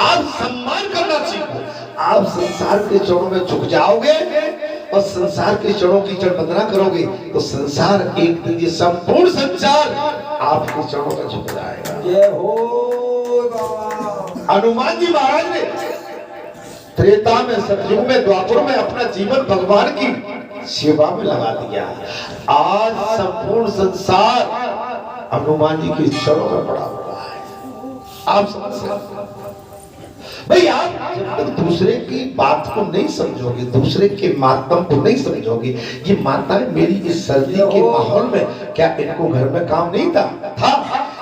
आप सम्मान करना सीखो। आप संसार के चरणों में झुक जाओगे और संसार के चरणों की चरण वंदना करोगे तो संसार एक दिन ये संपूर्ण संसार आपके चरणों में झुक जाएगा। जय हो बाबा। हनुमान जी महाराज ने त्रेता में, सतयुग में, द्वापर में अपना जीवन भगवान की सेवा में लगा दिया। आज संपूर्ण संसार हनुमान जी के चरणों में पड़ा हुआ है। आप समझ भाई, आप जब तक दूसरे की बात को नहीं समझोगे, दूसरे के मातम को नहीं समझोगे, ये मानता है मेरी इस सर्दी के माहौल में क्या इनको घर में काम नहीं था?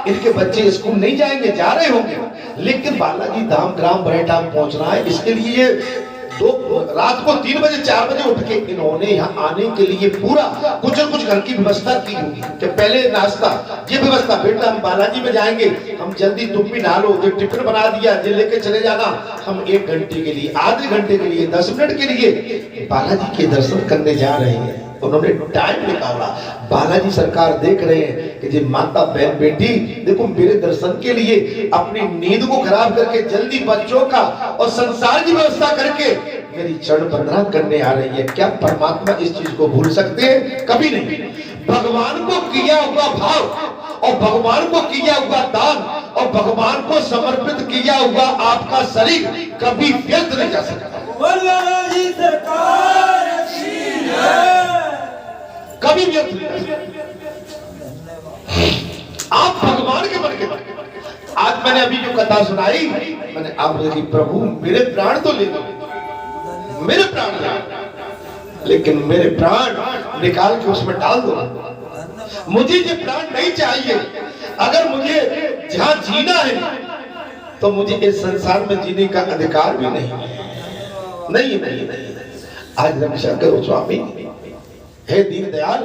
इनके बच्चे स्कूल नहीं जाएंगे, जा रहे होंगे, लेकिन बालाजी धाम ग्राम बरेटा पहुंचना है, इसके लिए रात को 3 बजे 4 बजे उठ के इन्होंने यहाँ आने के लिए पूरा कुछ न कुछ घर की व्यवस्था की होगी कि पहले नाश्ता, ये व्यवस्था, बेटा हम बालाजी में जाएंगे, हम जल्दी तुम भी नहा लो, जो टिफिन बना दिया, ये लेके चले जाना, हम 1 घंटे के लिए, आधे घंटे के लिए, 10 मिनट के लिए बालाजी के दर्शन करने जा रहे हैं। उन्होंने टाइम निकाला। बालाजी सरकार देख रहे हैं कि जी माता बहन बेटी देखो मेरे दर्शन के लिए अपनी नींद को खराब करके जल्दी बच्चों का और संसार की व्यवस्था करके मेरी चरण वंदना करने आ रही है। क्या परमात्मा इस चीज को भूल सकते हैं? कभी नहीं। भगवान को किया हुआ भाव और भगवान को किया हुआ दान और भगवान को समर्पित किया हुआ आपका शरीर कभी व्यर्थ नहीं जा सकता। बालाजी सरकार की जय। कभी व्यर्थ नहीं। आप भगवान के बन के आज मैंने अभी जो कथा सुनाई, मैंने आप देखी प्रभु मेरे प्राण तो ले लो, मेरे प्राण ले, लेकिन मेरे प्राण निकाल के उसमें डाल दो। मुझे ये प्राण नहीं चाहिए। अगर मुझे जहां जीना है तो मुझे इस संसार में जीने का अधिकार भी नहीं है। नहीं नहीं नहीं। आज रविशंकर गोस्वामी, हे दीनदयाल,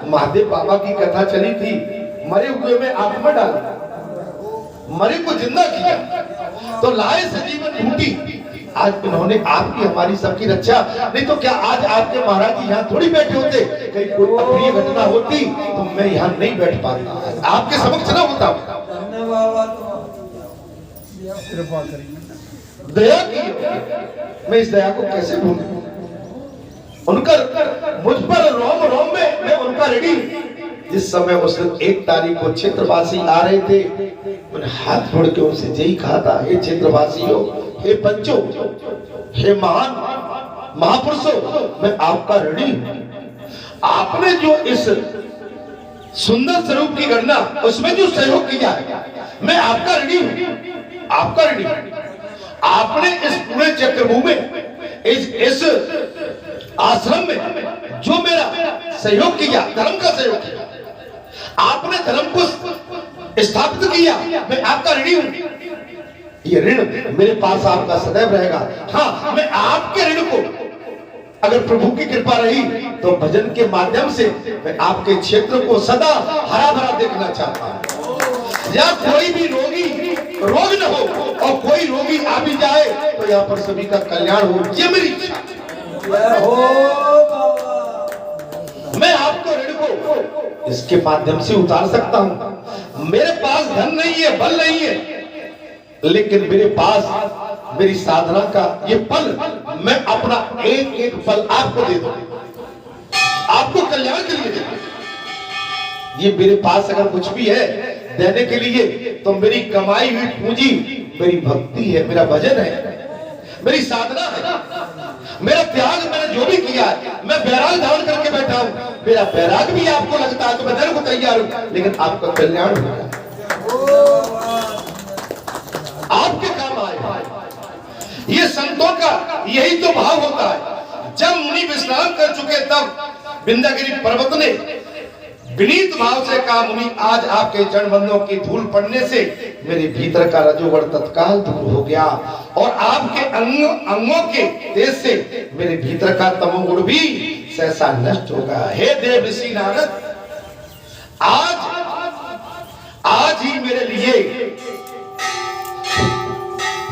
महादेव बाबा की कथा चली थी, मरे हुए में आत्मा डाल, मरे को जिंदा किया तो लाए सजीवन ढूंढी। आज इन्होंने आपकी हमारी सबकी रक्षा, नहीं तो क्या आज आपके महाराज जी यहाँ थोड़ी बैठे होते? कहीं कोई अप्रिय घटना होती तो मैं यहाँ नहीं बैठ पाता, आपके समक्ष ना होता। दया की, मैं इस दया को कैसे भूलूं? उनका मुझ पर रोम रोम में मैं उनका ऋणी। इस समय उस दिन 1 तारीख को क्षेत्रवासी आ रहे थे, मैंने हाथ जोड़ के उनसे यही कहा था, हे क्षेत्रवासियों, हे पंचों, हे महान महापुरुषों, मैं आपका ऋणी हूं। आपने जो इस सुंदर स्वरूप की गणना उसमें जो सहयोग किया है, मैं आपका ऋणी हूं, आपका ऋणी। आपने इस पूरे चक्रभूमि में इस आश्रम में जो मेरा सहयोग किया, धर्म का सहयोग किया, आपने धर्म को स्थापित किया, मैं आपका ऋणी हूं। ये ऋण मेरे पास आपका सदैव रहेगा। हाँ, मैं आपके ऋण को, अगर प्रभु की कृपा रही तो भजन के माध्यम से मैं आपके क्षेत्र को सदा हरा भरा देखना चाहता हूं। या कोई भी रोगी रोग न हो और कोई रोगी आ भी जाए तो यहाँ पर सभी का कल्याण हो, ये मेरी इच्छा। मैं आपको ऋण को इसके माध्यम से उतार सकता हूं। मेरे पास धन नहीं है, बल नहीं है, लेकिन मेरे पास मेरी साधना का ये पल, मैं अपना एक एक पल आपको दे दूं, आपको कल्याण के लिए दे दूं। ये मेरे पास अगर कुछ भी है देने के लिए तो मेरी कमाई हुई पूंजी मेरी भक्ति है, मेरा भजन है, मेरी साधना है, मेरा त्याग, मैंने जो भी किया है, मैं बैराग धारण करके बैठा हूं। मेरा बैराग भी आपको लगता है तो मैं देने को तैयार हूं, लेकिन आपका कल्याण होगा, आपके काम आए। ये संतों का यही तो भाव होता है। जब मुनि विश्राम कर चुके तब विंध्यागिरी पर्वत ने विनीत भाव से कहा, मुनि आज आपके चरण बंदों की धूल पड़ने से मेरे भीतर का रजोगुण तत्काल दूर हो गया और आपके अंगों के तेज से मेरे भीतर का तमोगुण भी सहसा नष्ट हो गया। हे देव ऋषि नारद, आज ही मेरे लिए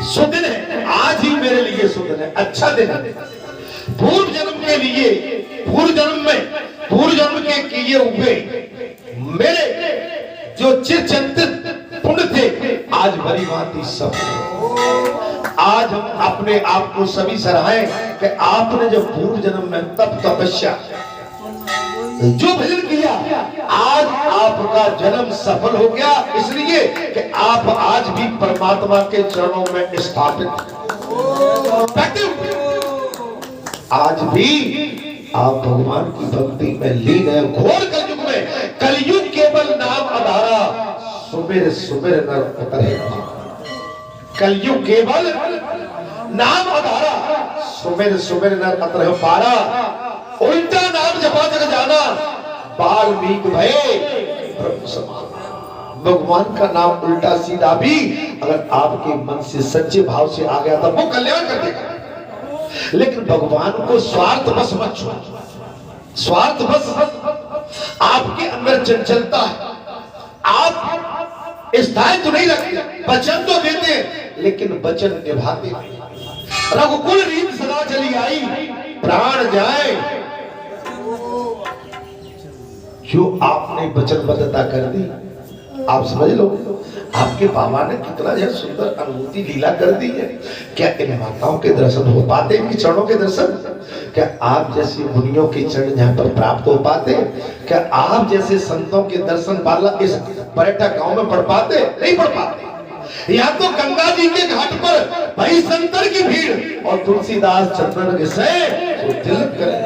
सुदिन है, आज ही मेरे लिए सुदिन है, अच्छा दिन है। पूर्व जन्म के लिए, पूर्व जन्म के किए हुए मेरे जो चिरचिंतित पुण्य थे आज बड़ी भांति सब। आज हम अपने आप को सभी सराहें कि आपने जो पूर्व जन्म में तप तपस्या जो भजन किया, आज आपका जन्म सफल हो गया, इसलिए कि आप आज भी परमात्मा के चरणों में स्थापित, आज भी आप भगवान की भक्ति में लीन है। घोर कलयुग में, कलयुग केवल नाम आधारा, सुमिर सुमिर नर उतरे। कलयुग केवल नाम आधारा, सुमिर सुमिर नर उतरे पारा। उल्टा नाम जपा जग जाना, वाल्मीकि भये ब्रह्म समान। भगवान का नाम उल्टा सीधा भी अगर आपके मन से सच्चे भाव से आ गया तो वो कल्याण कर देगा। लेकिन भगवान को स्वार्थ बस मत छोड़ो, स्वार्थ बस आपके अंदर चंचलता है। आप स्थायित्व तो नहीं रखते, वचन तो देते हैं लेकिन वचन निभाते नहीं। रघुकुल रीत सदा चली आई, प्राण जाए। जो आपने वचनबद्धता कर दी, आप समझ लो आपके बाबा ने कितना यह सुंदर अनुभूति लीला कर दी है। क्या इन माताओं के दर्शन हो पाते, इनके चरणों के दर्शन? क्या आप जैसे मुनियों के चरण यहाँ पर प्राप्त हो पाते? क्या आप जैसे संतों के दर्शन वाला इस पर्यटक गांव में पढ़ पाते? नहीं पढ़ पाते। यहाँ तो गंगा जी के घाट पर भाई संतर की भीड़ और तुलसीदास चंद्रन के से तिलक करें।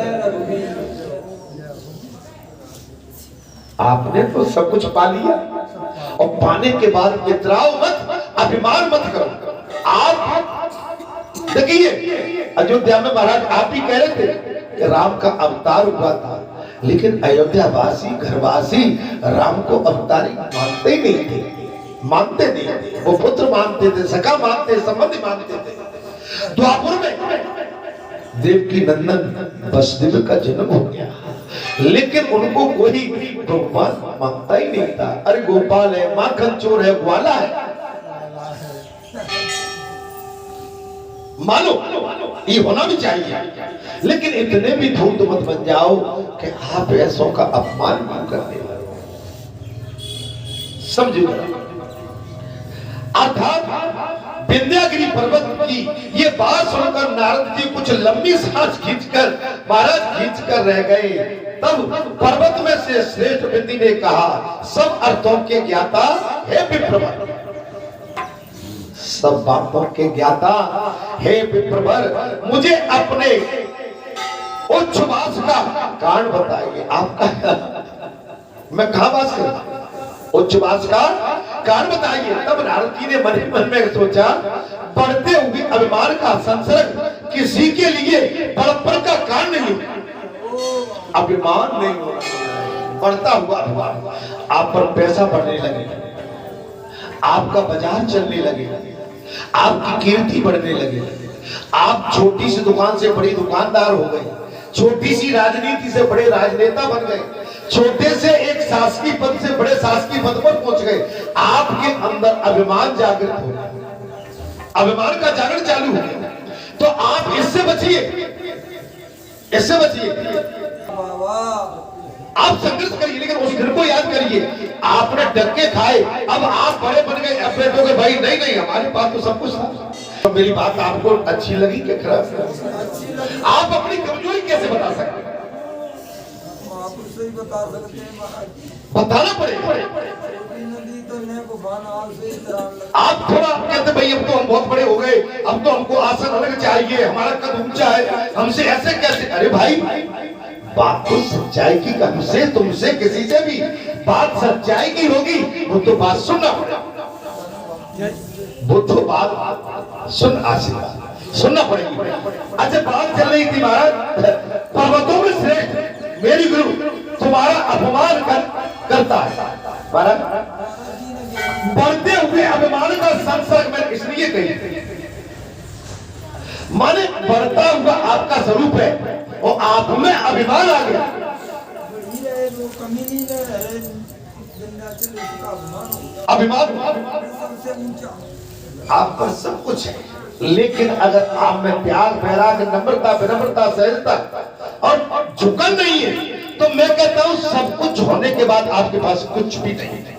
आपने तो सब कुछ पा लिया और पाने के बाद इतराओ मत, अभिमान मत करो। आप देखिए अयोध्या में महाराज आप ही कह रहे थे कि राम का अवतार हुआ था, लेकिन अयोध्या वासी घरवासी राम को अवतारी मानते ही नहीं थे, मानते नहीं थे। वो पुत्र मानते थे, सखा मानते, संबंधी मानते थे। द्वापर में देवकी नंदन वसुदेव का जन्म हो गया, लेकिन उनको कोई भगवान मानता ही नहीं था। अरे गोपाल है, माखन चोर है, ग्वाला है, मानो ये होना भी चाहिए। लेकिन इतने भी धूर्त मत बन जाओ कि आप ऐसों का अपमान भी करने लगो। समझो, अर्थात विंध्यागिरी पर्वत की ये बात सुनकर नारद जी कुछ लंबी सांस खींचकर महाराज खींचकर रह गए। तब पर्वत में से श्रेष्ठ व्यक्ति ने कहा, सब अर्थों के ज्ञाता हे विप्रवर, सब बातों के ज्ञाता हे विप्रवर, मुझे अपने उच्छ्वास का कारण बताइए। आपका मैं कहां वास करूं? उच्छ्वास का कारण बताइए। तब नारद जी ने मन ही मन में सोचा, बढ़ते हुए अभिमान का संसर्ग किसी के लिए बड़प्पन का कारण नहीं, अभिमान नहीं होना। बढ़ता हुआ अभिमान, आप पर पैसा बढ़ने लगे, आपका बाजार चलने लगे, आपकी कीर्ति बढ़ने लगे, आप छोटी सी दुकान से बड़ी दुकानदार हो गए, छोटी सी राजनीति से बड़े राजनेता बन गए, छोटे से एक शासकीय पद से बड़े शासकीय पद पर पहुंच गए। आपके अंदर अभिमान जागृत हो गया, अभिमान का जागरण चालू हो गया। तो आप इससे बचिए, इससे बचिए। आप संघर्ष करिए, लेकिन उस घर को याद करिए, आपने डके खाए, अब आप बड़े बन गए, अब बेटोगे भाई नहीं नहीं हमारे पास तो सब कुछ था। तो मेरी बात आपको अच्छी लगी कि खराब? आप अपनी कमजोरी कैसे बता सकते हैं? बताना पड़ेगा। आप थोड़ा कहते भाई अब तो हम बहुत बड़े हो गए, अब तो हमको आसन अलग चाहिए, हमारा कद ऊंचा है, हमसे ऐसे कैसे? अरे भाई बात तो सच्चाई की, हमसे तुमसे किसी से भी बात सच्चाई की होगी, वो तो बात सुनना पड़ेगा, वो तो बात सुन आशीर्वाद सुनना पड़ेगी। अच्छा बात चल रही थी महाराज, पर्वतों में श्रेष्ठ मेरी गुरु तुम्हारा अपमान करता है। बढ़ते हुए अभिमान का संसर्ग मैंने इसलिए कही, माने बढ़ता हुआ आपका स्वरूप है और आप में अभिमान आ गया। अभिमान आपका सब कुछ है, लेकिन अगर आप में प्यार, वैराग, नम्रता, विनम्रता, सहजता और झुकन नहीं है, तो मैं कहता हूं सब कुछ होने के बाद आपके पास कुछ भी नहीं है।